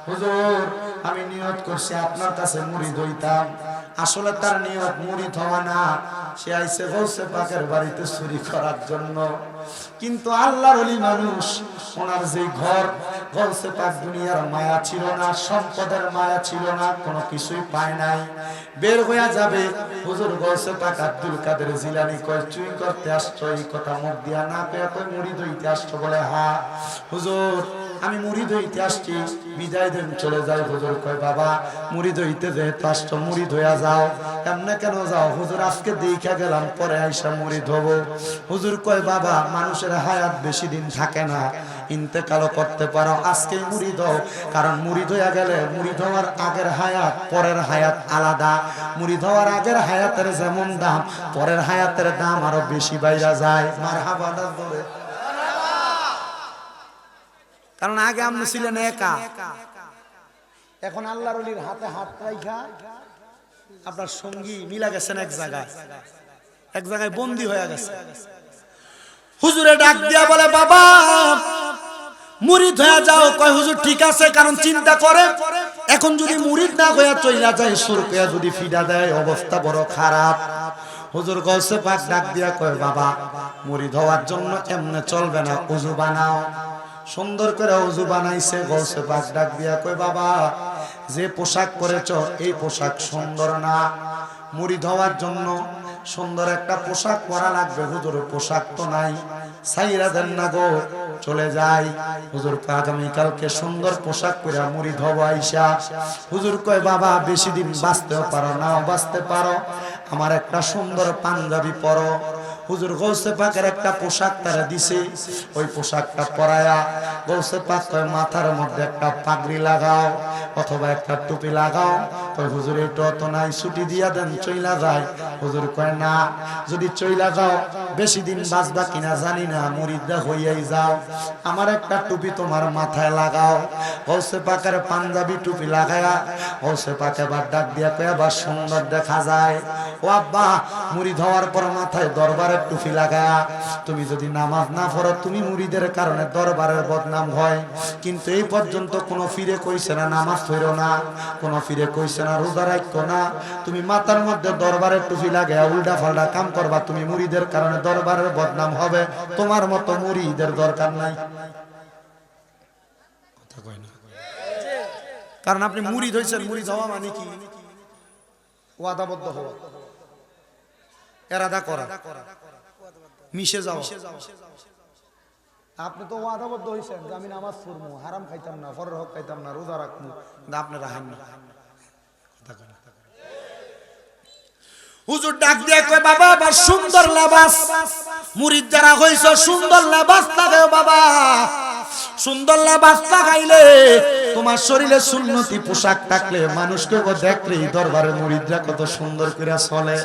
হুজুর আমি নিয়ত করছি আপনার কাছে মুরিদ হইতাম। আসলে তার নিয়ত মুরিদ হওয়া না, সে আইছে গাউসে পাকের বাড়িতে চুরি করার জন্য। কিন্তু আল্লাহর ওলি মানুষ, ওনার যে ঘর, গাউসে পাক দুনিয়ার মায়া ছিল না, সম্পদের মায়া ছিল না, কোনো কিছুই পায় নাই, বের হইয়া যাবে। হুজুর গাউসে পাক আব্দুল কাদের জিলানী কয়, চুরি করতে আসছো? এই কথা মুখ দিয়া না কয়ে কয়, মুরিদ হইতে আসছো? বলে হ্যাঁ হুজুর আমি মুরিদ হইতে আসছি, বিদায় দেন চলে যাই। হুজুর কয়, বাবা মুরিদ হইতে যেহেতু আসছো মুরিদ হইয়া যাও। এমনে কেন যাও? হুজুর আজকে দেখা গেলাম পরে আইসা মুরিদ হব। হুজুর কয়, বাবা মানুষের হায়াত বেশি দিন থাকে না, ইন্তেকালও করতে পারো, আজকেই মুরিদ হও। কারণ মুরিদ হইয়া গেলে মুরিদ হওয়ার আগের হায়াত পরের হায়াত আলাদা। মুরিদ হওয়ার আগের হায়াতের যেমন দাম, পরের হায়াতের দাম আরো বেশি বাইরা যায়। মারহাবা না বলে, কারণ আগে আপনি ছিলেন একা, এখন আল্লাহর ওলির হাতে হাত রাইখা আপনার সঙ্গী মিলা গেছেন, এক জায়গায় বন্দী হয়ে গেছে। হুজুরে ডাক দিয়া বলে, বাবা মুরিদ হয়ে যাও। কয় হুজুর ঠিক আছে, কারণ চিন্তা করে এখন যদি মুরিদ না হইয়া চইলা যায়, সুর কইয়া যদি ফিডা দেয়, অবস্থা বড় খারাপ। হুজুর গাউসে পাক ডাক দিয়া কয়, বাবা মুরিদ হওয়ার জন্য এমনে চলবে না, ওযু বানাও। সুন্দর করে ওযু বানাইছে। গাউসে পাক ডাক দিয়া কয়, বাবা যে পোশাক পরেছ এই পোশাক সুন্দর না, মুরিদ হওয়ার জন্য সুন্দর একটা পোশাক পরা লাগবে। হুজুর পোশাক তো নাই, সাইরা দেন না গো, চলে যাই। হুজুর কয়, আগামীকালকে সুন্দর পোশাক পরে মুরিদ হব আইসা। হুজুর কয়, বাবা বেশি দিন বাঁচতেও পারো নাও বাঁচতে পারো, আমার একটা সুন্দর পাঞ্জাবি পরো। হুজুর গাউসে পাকের একটা পোশাক তারা দিছে, ওই পোশাকটা পরায়া গাউসে পাক কয়, মাথার মধ্যে একটা পাগড়ি লাগাও অথবা একটা টুপি লাগাও। কয় হুজুর এটা তো নাই, ছুটি দিয়া দেন চইলা যায়। হুজুর কয়, না যদি চইলা যাও বেশি দিন বাঁচবা কিনা জানি না, মুরিদা হইয়াই যাও, আমার একটা টুপি তোমার মাথায় লাগাও। গাউসে পাকের পাঞ্জাবি টুপি লাগায়া গাউসে পাকে আবার ডাক দিয়া কয়, আবার সুন্দর দেখা যায়। ও আব্বা মুরিদ হওয়ার পর মাথায় দরবারের টুপি লাগায়া তুমি যদি নামাজ না পড়ো, তুমি মুরিদের কারণে দরবারের বদনাম হয়। কিন্তু এই পর্যন্ত কোনো ফিরে কইছে না নামাজ পড়ো না, কোনো ফিরে কইছে না রোজা রাখো না। তুমি মাথার মধ্যে দরবারের টুপি লাগায়া উল্টা পাল্টা কাম করবা, তুমি মুরিদের কারণে দরবারের বদনাম হবে। তোমার মতো মুরিদের দরকার নাই। কথা কয় না, কারণ আপনি মুরিদ হইছেন। মুরিদ হওয়া মানে কি? ওয়াদাবদ্ধ হওয়া, এরাদা করা, মিশে যাওয়া। আপনি তো ওয়াদাবদ্ধ হইছেন যে আমি নামাজ পড়বো, হারাম খাইতাম না, ফরের হক খাইতাম না, রোজা রাখবো, কিন্তু আপনি রাখেন না। হুজুর ডাক দিয়া কয়, বাবা আবার সুন্দর লেবাস, মুরিদ যারা হইছ সুন্দর লেবাস লাগাও বাবা। সুন্দর লেবাস লাগাইলে তোমার শরীরে সুন্নতি পোশাক থাকলে মানুষকে দেখলেই দরবারের মুরিদরা কত সুন্দর করে চলে,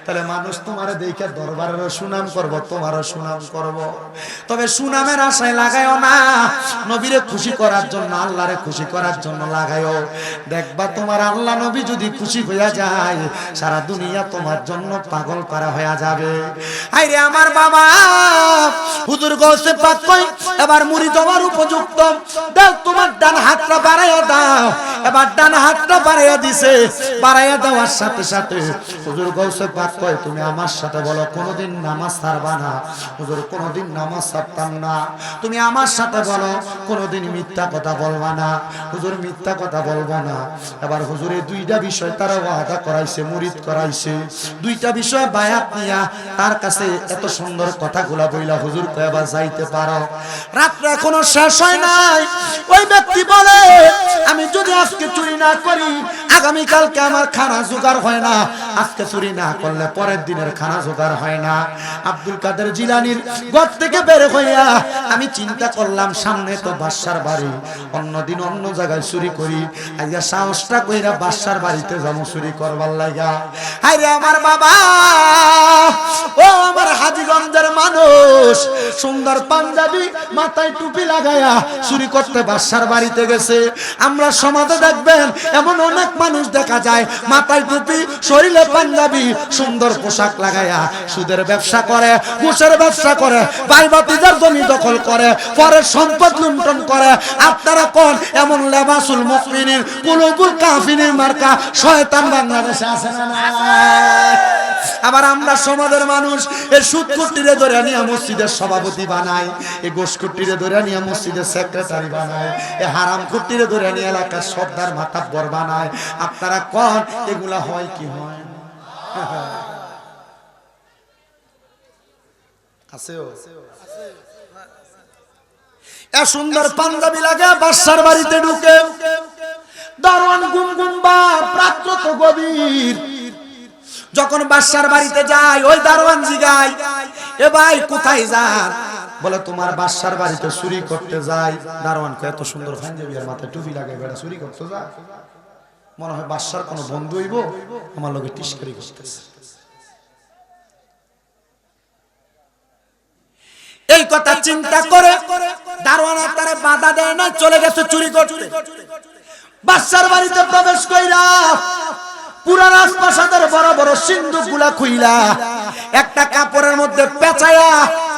তাহলে মানুষ তোমারে দেখে দরবারেরও সুনাম করব, তোমারও সুনাম করব। তবে সুনামের আশায় লাগায়ও না, নবীরে খুশি করার জন্য, আল্লাহরে খুশি করার জন্য লাগায়ও। দেখবা তোমার আল্লাহ নবী যদি খুশি হইয়া যায়, সারা দুনিয়া তোমার জন্য পাগল পারা হয়ে যাবে। আইরে আমার বাবা, হুজুর গৌসে পাক কই এবার মুরিদ হওয়ার উপযুক্ত, দাও তোমার ডান হাতটা বাড়াইয়া দাও। এবার ডান হাতটা বাড়াইয়া দিছে, বাড়াইয়া দেওয়ার সাথে সাথে হুজুর গৌসে পাক কয় তুমি আমার সাথে বলো কোনোদিন নামাজ ছাড়বা না। হুজুর কোনোদিন নামাজ ছাড়তাম না। তুমি আমার সাথে বলো কোনোদিন মিথ্যা কথা বলবা না। হুজুর মিথ্যা কথা বলবো না। এবার হুজুরে দুইটা বিষয় তারা ওয়াদা করাইছে, মুরিদ করাইছে, দুইটা বিষয় বায়াত নিয়া তার কাছে এত সুন্দর কথাগুলা বইলা হুজুর কয় এবার যাইতে পারো। রাত্রে এখনো শেষ হয় নাই, ওই ব্যক্তি বলে আমি যদি আজকে চুরি না করি আগামী কালকে আমার খানা জোগাড় হয় না, আজকে চুরি না করলে পরের দিনের খানা জোগাড় হয় না। আব্দুল কাদের জিলানীর ঘর থেকে বের হইয়া আমি চিন্তা করলাম সামনে তো বাদশার বাড়ি, অন্যদিন অন্য জায়গায় চুরি করি, আজকে সাহসটা কইরা বাদশার বাড়িতে যাবো চুরি করবার লাগা। আরে আমার বাবা, ও আমার হাজীগঞ্জের মানুষ, সুন্দর পাঞ্জাবি মাথায় টুপি লাগায়া চুরি করতে বাদশার বাড়িতে গেছে। আমরা সমাজে দেখবেন এমন অনেক মানুষ দেখা যায় মাথায় টুপি, শরীরে পাঞ্জাবি, সুন্দর পোশাক লাগায়া সুদের ব্যবসা করে, ঘুষের ব্যবসা করে, ভাই ভাতিজার জমি দখল করে, পরের সম্পদ লুণ্ঠন করে। আপনারা কোন এমন লেবাসুল মুমিনিন কুলুবুল কাফিরিন মার্কা শয়তান বাংলাদেশে আছে না? আবার আমরা সমাজের মানুষ এই সুদকুটিরে ধরে নিয়ে মসজিদের সভাপতি বানাই, এই গোশকুটিরে ধরে নিয়ে মসজিদের সেক্রেটারি বানায়, এই হারাম কুটিরে ধরে নিয়ে এলাকার সর্দার মাতাব্বর বানায়। আপনারা কোন এগুলা হয় কি হয়? আছেও এ সুন্দর পাঞ্জাবি লাগে বাদশার বাড়িতে ঢুকে, দারোয়ান গুমগুম বা রাত্র তো গভীর। যখন বাদশার বাড়িতে যায় ওই দারোয়ান জিগায় এ ভাই কোথায় যান? বলে তোমার বাদশার বাড়িতে চুরি করতে যাই। দারোয়ান কয় এত সুন্দর পাঞ্জাবি আর মাথায় টুপি লাগে বেটা চুরি করতে যায়, মনে হয় বাদশার কোনো বন্ধু হইব, আমার লগে টিস্কারি করতেছে। এই কথা চিন্তা করে দারোয়ান তারে বাধা দেয় না, চলে গেছে চুরি করতে। বাদশার বাড়িতে প্রবেশ কইরা পুরা রাজপ্রাসাদের বড় বড় সিন্ধুকগুলা খুইলা একটা কাপড়ের মধ্যে পেঁচায়া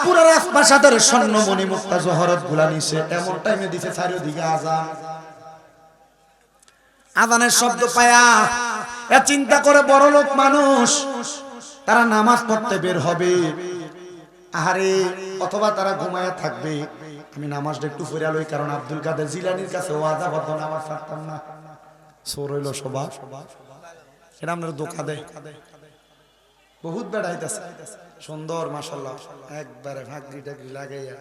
পুরা রাজপ্রাসাদের স্বর্ণমণি মুক্তা জহরত গুলা নিছে। এমন টাইমে দিছে চারিদিকে আজান, আজানের শব্দ পায়া এ চিন্তা করে বড় লোক মানুষ তারা নামাজ পড়তে বের হবে, আহারে অথবা তারা ঘুমায়া থাকবে, আমি নামাজটা একটু পড়ে লই, কারণ আব্দুল কাদের জিলানীর কাছে ওয়াদা বদ্ধ নামাজ পড়তাম না। সোর হইল সভা, এটা আপনার ধোঁকা দেয়, বহুত বেড়াইতেছে সুন্দর মাশাআল্লাহ, একবারে ভাগরি টাগরি লাগাইয়া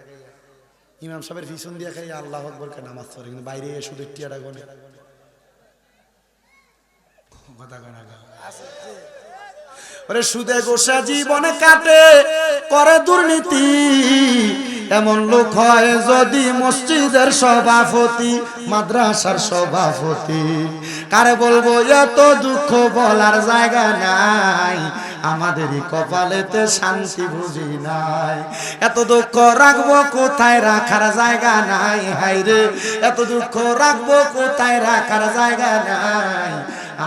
ইমাম সাহেবের পিছন দিয়া খাইয়া আল্লাহু আকবার কে নামাজ পড়ে, কিন্তু বাইরে শুধু টিয়াটা গনে কথা গনা আছে। ওরে সুদে গোসা জীবনে কাটে করে দুর্নীতি, এমন লোক হয় যদি মসজিদের সভাপতি, মাদ্রাসার সভাপতি। কারে বলবো এত দুঃখ বলার জায়গা নাই, আমাদেরই কপালেতে শান্তি বুঝি নাই। এত দুঃখ রাখবো কোথায়, রাখার জায়গা নাই, হায়রে এত দুঃখ রাখবো কোথায়, রাখার জায়গা নাই,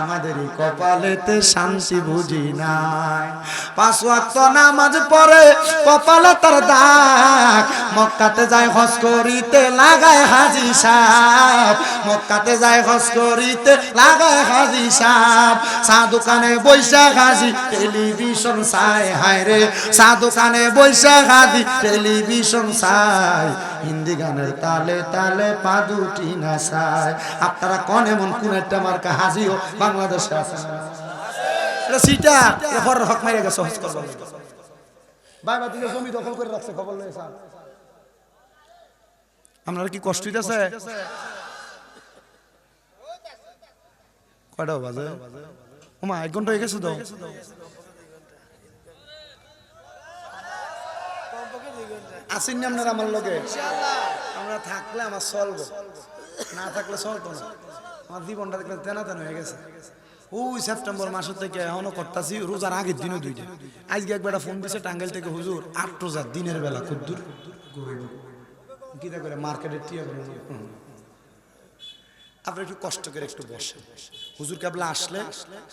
আমাদেরই কপালেতে শান্তি বুঝি নাই। 5 ওয়াক্ত নামাজ পড়ে কপালে তার দাগ, মক্কাতে যায় হজ করিতে লাগায় হাজী সাহেব, মক্কাতে যায় হজ করিতে লাগায় হাজী সাহেব। চা দোকানে বৈশা হাজী টেলিভিশন চাই, হায় রে চা দোকানে বৈশা হাজী টেলিভিশন চাই, হিন্দি গানের তালে তালে পা দুটি নাচায়। আপনারা কোন এমন কোন একটা মার্কা হাজিও বাংলাদেশে আছে না? এটা সিটা এরপর হক মাইরা গেছে হজ করব, ভাই ভাই দিকে জমি দখল করে রাখছে, খবর নেই স্যার। আপনারা কি কষ্ট হইতাছে? কয়টা বাজে? ওমা 1 ঘন্টা হয়ে গেছে তো। আসেন না আপনারা আমার লগে? আমরা থাকলে আমার চলবো। না থাকলে চলতো না। আমার জীবনটা দেখলে তেনা তেনা হয়ে গেছে। ওই সেপ্টেম্বর মাস থেকে এখনো করতেছি, রোজার আগের দিনও দুইটা। আজকে একবার ফোন দিছে টাঙ্গাইল থেকে, হুজুর 8 রোজা দিনের বেলা খুব দূর কি করে মার্কেটের টিয়া করে। আপনি একটু কষ্ট করে একটু বসেন, হুজুর কেবলা আসলে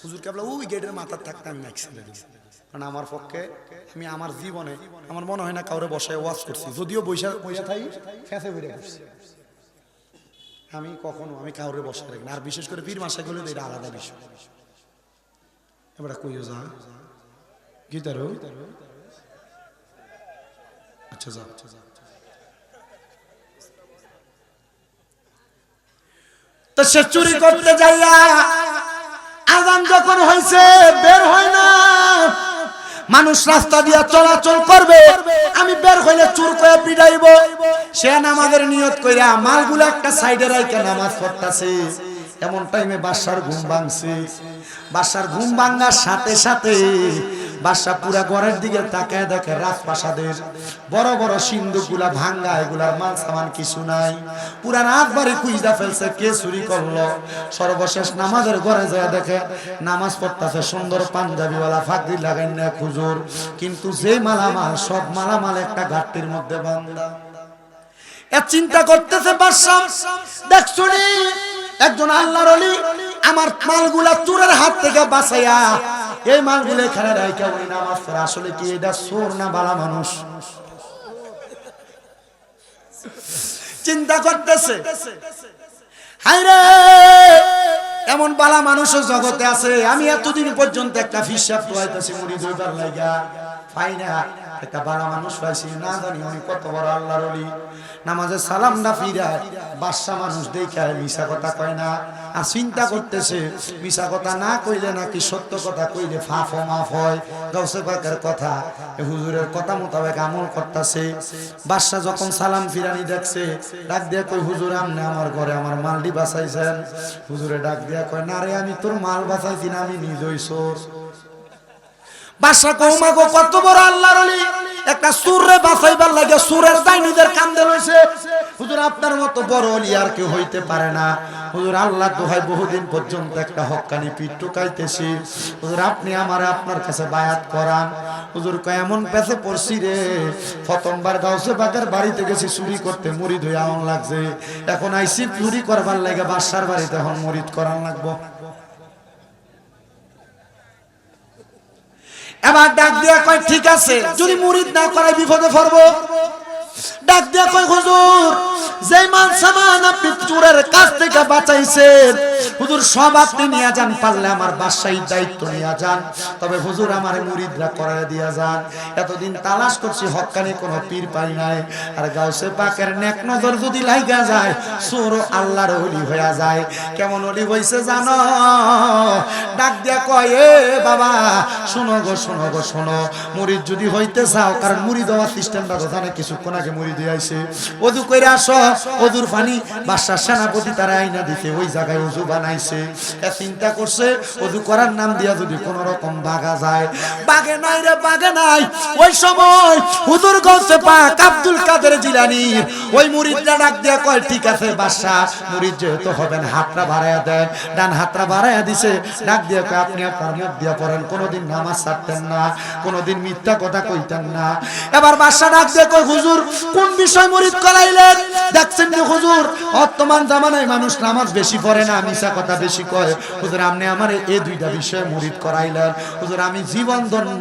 হুজুর কেবলা ওই গেটের মাথার থাকতে আমি ম্যাক্সিমাম, কারণ আমার পক্ষে আমি আমার জীবনে আমার মনে হয় না কাউরে বসায় ওয়াজ করছি, যদিও বৈশা থাকি ফেঁসে বেড়ে করছি আমি কখনো, আমি কাউরে বসায় রাখি না। আর বিশেষ করে পীর মাসে গেলে এটা আলাদা বিষয়। এবার কইও যা গীতারও আচ্ছা যা তো সে চুরি করতে যাইয়া আযান যখন হইছে বের হয় না, মানুষ রাস্তা দিয়া চলাচল করবে, আমি বের হইলে চুর করে পিটাইব। সে নামাজের নিয়ত কইরা মালগুলো একটা সাইডে রাইখা নামাজ পড়তাছে। এমন টাইমে বাদশার ঘুম ভাঙছে। বাদশার ঘুম ভাঙার সাথে সাথে বাদশা পুরা ঘরের দিকে তাকায় দেখে রাজপ্রাসাদের বড় বড় সিন্ধুকগুলা ভাঙ্গা, এগুলার মাল সামান কিছু নাই। পুরা রাত বাড়ি খুঁজা ফেলছে কে চুরি করলো। সর্বশেষ নামাজের ঘরে যায় দেখে নামাজ পড়তেছে সুন্দর পাঞ্জাবিওয়ালা ফাঁকরি লাগাই না হুজুর, কিন্তু যে মালামাল সব মালামাল একটা গাঁটটির মধ্যে বান্ধা। চিন্তা করতেছে বাদশা, দেখছো একজন আল্লাহর ওলি আমার মালগুলা চোরের হাত থেকে বাঁচাইয়া এই মালগুলো এখানে রাইখা উনি নামাজ পড়ে। আসলে কি এটা চোর না বালা মানুষ? চিন্তা করতেছে, হায়রে এমন বালা মানুষও জগতে আছে। আমি এতদিন পর্যন্ত একটা হিসাব তোয়াইতেছি মুড়ি দইবার লাগা, পাই না। একটা বালা মানুষ পাইছি, না জানি উনি কত বড় আল্লাহর ওলি। নামাজে সালাম না ফিরায় বাদশা মানুষ দেখে মিশা কথা কয় না। আর চিন্তা করতেছে মিশা কথা না কইলে নাকি সত্য কথা কইলে ফাফ মাফ হয়। গাউসে পাকের কথা, হুজুরের কথা মোতাবেক আমল করতেছে। বাদশা যখন সালাম ফিরানি দেখছে, ডাক দিয়া কই হুজুর আমনে আমার ঘরে আমার মালডি বাঁচাইছেন? হুজুরে ডাক দিয়া কয় না রে, আমি তোর মাল বাঁচাইছি না, আমি নিজই চোর। বাদশা কওমা গো কত বড় আল্লাহর ওলি, একটা সুরে বাঁচাইবার লাগে সুরের ডাইনিদের কান্দে লইছে। হুজুর আপনার মতো বড় ওলি আর কেউ হইতে পারে না। হুজুর আল্লাহ দোহাই বহুদিন পর্যন্ত একটা হক্কানি পিঠ টুকাইতেছি, হুজুর আপনি আমারে আপনার কাছে বায়াত করান। হুজুর কয় এমন পেছে পড়ছি রে, প্রথমবার গাউসে বাগের বাড়িতে গেছি চুরি করতে, মুরিদ হইয়া আউন লাগছে। এখন আইসি চুরি করবার লাগে বাদশার বাড়িতে, এখন মুরিদ করান লাগবো। এবার ডাক দিয়া কয় ঠিক আছে, যদি মুরিদ না করাই বিপদে পড়বো। ডাক দিয়া কয় হুজুর যে মাল সামান আপনি চোরের কাছ থেকে বাঁচাইছেন হুজুর সব আপনি নিয়ে যান, পারলে আমার বাদশাহী দায়িত্ব নিয়ে যান, তবে হুজুর আমার মুরিদরা করায় দিয়া যান। এতদিন তালাশ করছি হক্কানি কোনো পীর পাই নাই। আর গাউসে পাকের নেক নজর যদি লাগা যায় চোর আল্লাহর ওলি হইয়া যায়। কেমন ওলি হইছে জানো? ডাক দিয়া কয় এ বাবা শোনো গো শোনো গো শোনো, মুরিদ যদি হইতে চাও, কারণ মুরিদ হওয়ার সিস্টেমটা তো জানে, কিছুক্ষণ আগে মুরিদ আইছে, ওযু কইরা আসো, ওযুর পানি বাদশার সেনাপতি তারা আইনা দিতে ওই জায়গায় ওযু বানাইছে। এ চিন্তা করছে ওযু করার নাম দিয়া যদি কোন রকম বাগা যায়, বাগে নাই রে বাগে নাই। ওই সময় হুজুর গাউসে পাক আব্দুল কাদের জিলানী ওই মুরিদরা ডাক দিয়া কয় ঠিক আছে বাদশা, মুরিদ যেহেতু হবেন হাতটা বাড়ায়া দেন। ডান হাতটা বাড়ায়া দিছে, ডাক দিয়া কয় আপনি আপনার মুখ দিয়া পড়েন, কোনোদিন নামাজ ছাড়তেন না, কোনোদিন মিথ্যা কথা কইতেন না। এবার বাদশা ডাক দিয়া কয় হুজুর কোন বিষয় মুরিদ করাইলেন? দেখছেন যে হুজুর বর্তমান জামানায় মানুষ নামাজ বেশি পড়ে না, মিছা কথা বেশি কয়। হুজুর আপনি আমার এই দুইটা বিষয়ে মুরিদ করাইলেন। হুজুর আমি জীবন ধন্য,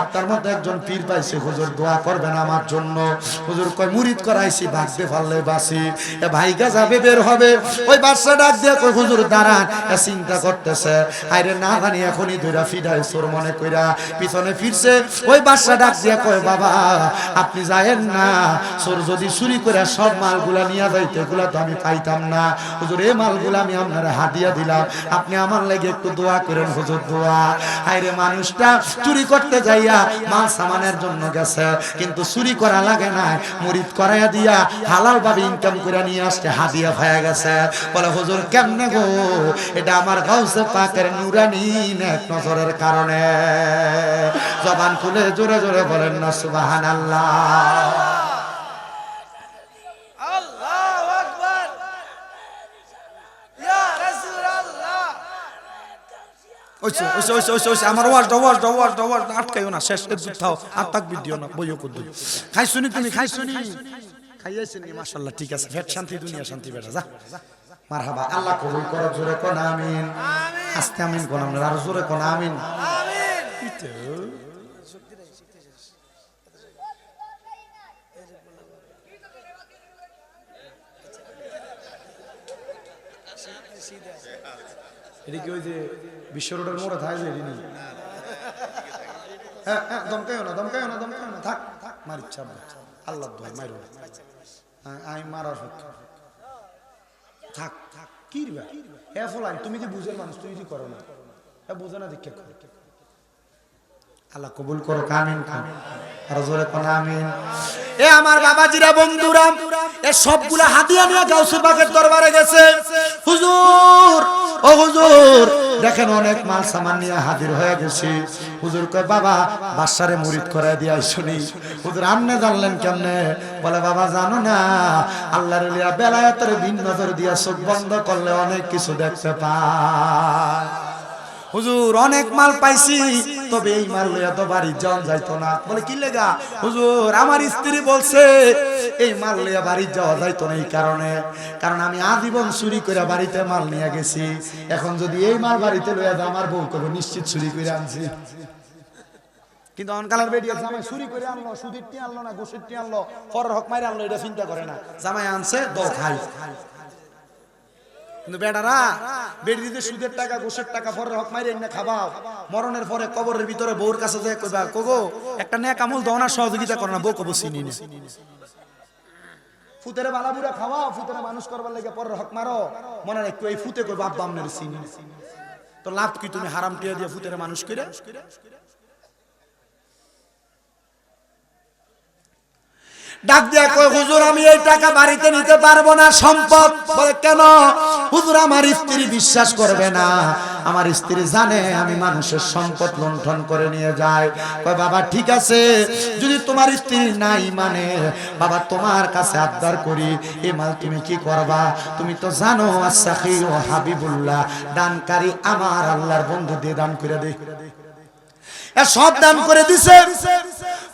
আপনার মধ্যে একজন পীর পাইছে, হুজুর দোয়া করবেন আমার জন্য। হুজুর কয় মুরিদ করাইছি, ভাগতে পারলে বাসি, এ ভাইগা যাবে বের হবে। ওই বাদশা ডাক দিয়ে কয় হুজুর দাঁড়ান। এ চিন্তা করতেছে আইরে না জানি এখনই দুইটা ফিডাই চোর মনে কইরা পিছনে ফিরছে। ওই বাদশা ডাক দিয়ে কয় বাবা আপনি যায়েন না, চোর যদি চুরি করে সব মালগুলা নিয়ে যাইতে, এগুলা তো আমি পাইতাম না। হুজুর এই মালগুলা আমি আপনার হাদিয়া দিলাম, আপনি আমার লাগে একটু দোয়া করেন হুজুর দোয়া। আইরে মানুষটা চুরি করতে যাইয়া মাল সামানের জন্য গেছে, কিন্তু চুরি করা লাগে না, মুরিদ করাইয়া দিয়া হালাল ভাবে ইনকাম করে নিয়ে আসতে হাদিয়া হয়ে গেছে। বলে হুজুর কেমনে গো? এটা আমার গাউসে পাকের নুরানি নেক নজরের কারণে। জবান খুলে জোরে জোরে বলেন না সুবহানাল্লাহ। ওইছে ওইছে ওইছে ওইছে ওইছে আমার ওয়াজ আটকাইও না, শেষ একজুট থাও, আর তাকবীর দিও না, বইও কর দিও। খাইছুনি তুমি, খাইছুনি, খাইয়েছেন নি, মাশাআল্লাহ, ঠিক আছে, পেট শান্তি দুনিয়া শান্তি, বেটা যা। মারহাবা, আল্লাহ কবুল করো, জোরে কোন আমিন। আস্তে আমিন কোন, আমরা আর জোরে কোন আমিন। এটা কি ওই যে বিশ্ব রোডের মোড়ে থাকে যে এটি? হ্যাঁ হ্যাঁ, দমকাইও না, দমকাইও না, দমকাইও না, থাক থাক, মারিচ্ছা আল্লাহ দোহাই মারো, আমি মারার সত্যি থাক থাক। কি রে হ্যাঁ ফলাইন, তুমি যে বুঝের মানুষ, তুমি যে করো না, হ্যাঁ বুঝে না দীক্ষা করো। আল্লাহ কবুল করো, আমিন, আর জোরে কোন আমিন। এ আমার বাবাজিরা, বন্ধুরা, এ সবগুলা হাদিয়া নিয়ে গাউসুল পাকের দরবারে গেছে। হুজুর, ও হুজুর, দেখেন অনেক মাল সামান নিয়ে হাজির হয়ে গেছে। হুজুর কয়, বাবা বাদশারে মুরিদ করে দিয়ে শুনি। হুজুর, আমনে জানলেন কেমনে? বলে, বাবা জানো না, আল্লাহর ওলিয়া বেলায়েতের ভিন্ন নজর দিয়া চোখ বন্ধ করলে অনেক কিছু দেখতে পায়। হুজুর, অনেক মাল পাইছি, তবে এই মাল লইয়া তো বাড়ি যাওয়া যাইতো না। বলে, কি লেগা? হুজুর, আমার স্ত্রী বলছে এই মাল লইয়া বাড়ি যাওয়া যাইতো না, এই কারণে, কারণ আমি আজীবন চুরি করে বাড়িতে মাল নিয়ে গেছি। এখন যদি এই মাল বাড়িতে লইয়া যাও, আমার বউ কবে নিশ্চিত চুরি করে আনছি। কিন্তু অনকালের বেডিয়া জামাই চুরি করে আনলো, সুদের টি আনলো না, গোসের টি আনলো, পরের হক মাইরে আনলো, এটা চিন্তা করে না। জামাই আনছে দ খাই। কিন্তু বেটারা বেডিতে সুদের টাকা, গোসের টাকা, পরের হক মাইরে এনে খাবাও, মরণের পরে কবরের ভিতরে বউর কাছে যায় কইবা, কগো একটা নেক আমল দাও না, সহযোগিতা করো না, বউ কব চিনি না। ফুতেরে বালাবুরা খাওয়াও, ফুতেরে মানুষ করবার লাগে পরের হক মারো, মনে রাখো এই ফুতে কই বাপ বামনের চিনি। তো লাভ কি তুমি হারাম টিয়া দিয়ে ফুতেরে মানুষ কইরা? ডাক দিয়া কয়, হুজুর আমি এই টাকা বাড়িতে নিতে পারবো না, সম্পদ। বলে, কেন? হুজুর, আমার স্ত্রী বিশ্বাস করবে না, আমার স্ত্রী জানে আমি মানুষের সম্পদ লুণ্ঠন করে নিয়ে যাই। কয়, বাবা ঠিক আছে, যদি তোমার স্ত্রী নাই মানে, বাবা তোমার কাছে আবদার করি, এই মাল তুমি কি করবা? তুমি তো জানো আস-সাখী ও হাবিবুল্লাহ, দানকারী আমার আল্লাহর বন্ধু, দিয়ে দান করে দে। সব দান করে দিছে।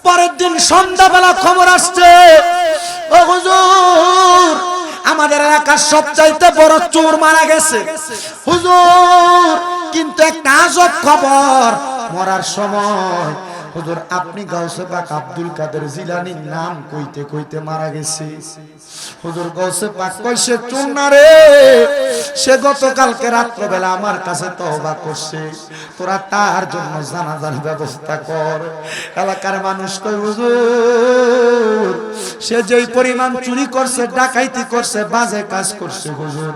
পরের দিন সন্ধ্যাবেলা খবর আসছে, ও হুজুর, আমাদের এলাকার সবচাইতে বড় চোর মারা গেছে। হুজুর, কিন্তু একটা আজব খবর, মরার সময় হুজুর আপনি গাউসে পাক আব্দুল কাদের জিলানীর নাম কইতে কইতে মারা গেছে। হুজুর গাউসে পাক কইছে, চোর না রে, সে গতকালকে রাত্রবেলা আমার কাছে তওবা করছে, তোরা তার জন্য জানাজার ব্যবস্থা কর। এলাকার মানুষ কই, হুজুর সে যেই পরিমাণ চুরি করছে, ডাকাইতি করছে, বাজে কাজ করছে, হুজুর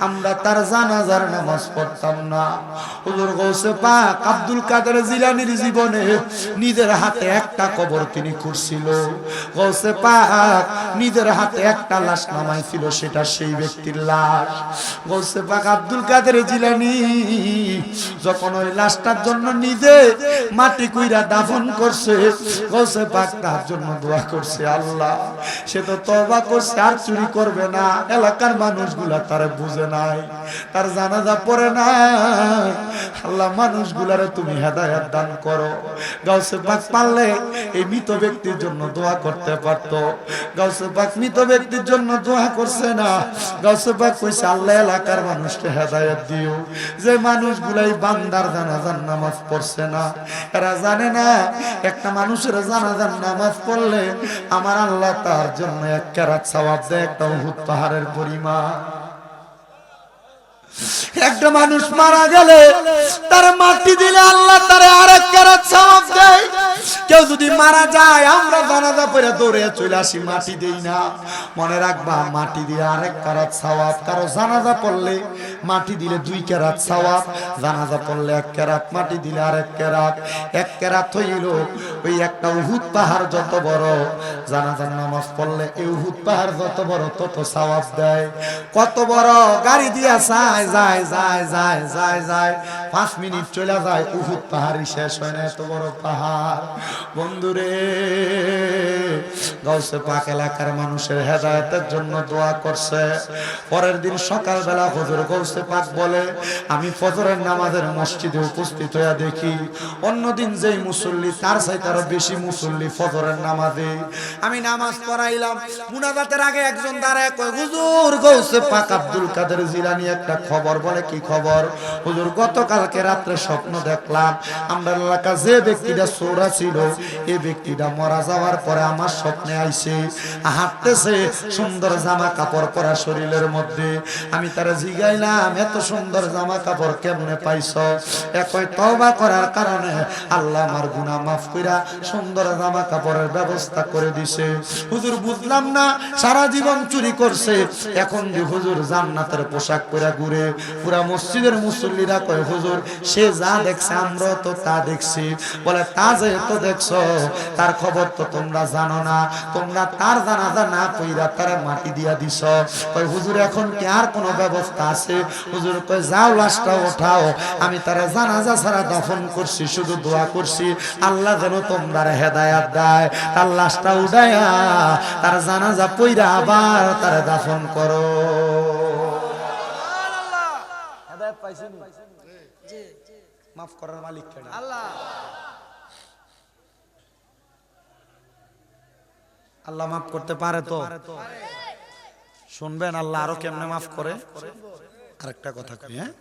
আমরা তার জানাজার নামাজ পড়তাম না। হুজুর গাউসে পাক আব্দুল কাদের জিলানীর জীবনে নিজের হাতে একটা কবর তিনি খুঁড়ছিল। গাউসে পাক নিজের হাতে একটা লাশ নামাইছিল, সেটা সেই ব্যক্তির লাশ। গাউসে পাক আব্দুল কাদের জিলানী যখন ওই লাশটার জন্য নিজে মাটি কুইরা দাফন করছে, গাউসে পাক তার জন্য দোয়া করছে, আল্লাহ সে তো তওবা করছে, আর চুরি করবে না। এলাকার মানুষগুলা তারে বুঝে নাই, তার জানাজা পড়ে না। আল্লাহ মানুষগুলারে তুমি হেদায়েত দান করো। গাউসে পাক পারলে এই মৃত ব্যক্তির জন্য দোয়া করতে পারতো। গাউসে পাক মৃত ব্যক্তির জন্য দোয়া করছে না। গাউসে পাক কইছে, আল্লাহ এলাকার মানুষকে হেদায়েত দিও, যে মানুষগুলাই বান্দার জানাজার নামাজ পড়ছে না, এরা জানে না একটা মানুষের জানাজার নামাজ পড়লে আমার আল্লাহ তার জন্য এক কেরাত সওয়াব দেয়, একটা উহুদ পাহাড়ের পরিমাণ। একটা মানুষ মারা গেলে তার মাটি দিলে আল্লাহ তারে আরেক কেরাত সওয়াব দেয়। কেউ যদি মারা যায়, আমরা জানাজা পড়ে দৌড়ে চলে আসি, মাটি দেই না। মনে রাখবা, মাটি দিয়ে আরেক কেরাত সওয়াব। কারো জানাজা পড়লে মাটি দিলে 2 কেরাত সওয়াব, জানাজা পড়লে 1 কেরাত, মাটি দিলে আরেক কেরাত। 1 কেরাত হইল ওই একটা উহুদ পাহাড় যত বড়। জানাজার নামাজ পড়লে এই উহুদ পাহাড় যত বড়, তত সওয়াব দেয়। কত বড় গাড়ি দিয়া যায় যায় যায় যায় যায় যায় 5 মিনিট চলে যায়, উহুদ পাহাড়ই শেষ হয় না, এত বড় পাহাড়। বন্ধুরে গাউসে পাক এলাকার মানুষের হেদায়েতের জন্য দোয়া করছে। পরের দিন সকালবেলা হুজুর গাউসে পাক বলে, আমি ফজরের নামাজের মসজিদে উপস্থিত হয়ে দেখি অন্যদিন যেই মুসল্লি তার চাইতে আরো বেশি মুসল্লি ফজরের নামাজে। আমি নামাজ পড়াইলাম, মুনাজাতের আগে একজন দাঁড়ায় কয়, হুজুর গাউসে পাক আব্দুল কাদের জিলানী একটা খবর। বলে কি খবর? হুজুর গতকালকে রাত্রে স্বপ্ন দেখলাম আমরা এলাকা যে ব্যক্তিটা চোরা ছিল এই ব্যক্তিটা মারা যাওয়ার পরে আমার স্বপ্নে আইছে, হাঁটতেছে, সুন্দর জামা কাপড় পরা শরীরের মধ্যে। আমি তারা জিগাইলাম এত সুন্দর জামা কাপড় কেমনে পাইছ? একই তওবা করার কারণে আল্লাহ আমার গুনাহ মাফ কইরা সুন্দর জামা কাপড়ের ব্যবস্থা করে দিছে। হুজুর বুঝলাম না, সারা জীবন চুরি করছে, এখন যে হুজুর জান্নাতের পোশাক পরা ঘুরে। পুরা মসজিদের মুসল্লিরা কয়, হুজুর সে যা দেখছে আমরা তো তা দেখছি। বলে তা যেহেতু দেখছো তার খবর তো তোমরা জানো না, তোমরা তার জানাজা না কইরা তার মাটি দিয়া দিছ। কয় হুজুর এখন কি আর কোনো ব্যবস্থা আছে? হুজুর কয় যাও লাশটা ওঠাও, আমি তার জানাজা ছাড়া দাফন করছি, শুধু দোয়া করছি আল্লাহ যেন তোমরা হেদায়েত দেয়, তার লাশটা উঠাইয়া তার জানাজা পইরা আবার তার দাফন করো। হেদায়েত পাইছেন? জি। মাফ করার মালিক কে? আল্লাহ। আল্লাহ মাফ করতে পারে তো? শুনবেন আল্লাহ আরো কেমনে মাফ করে? আরেকটা কথা কই, হ্যাঁ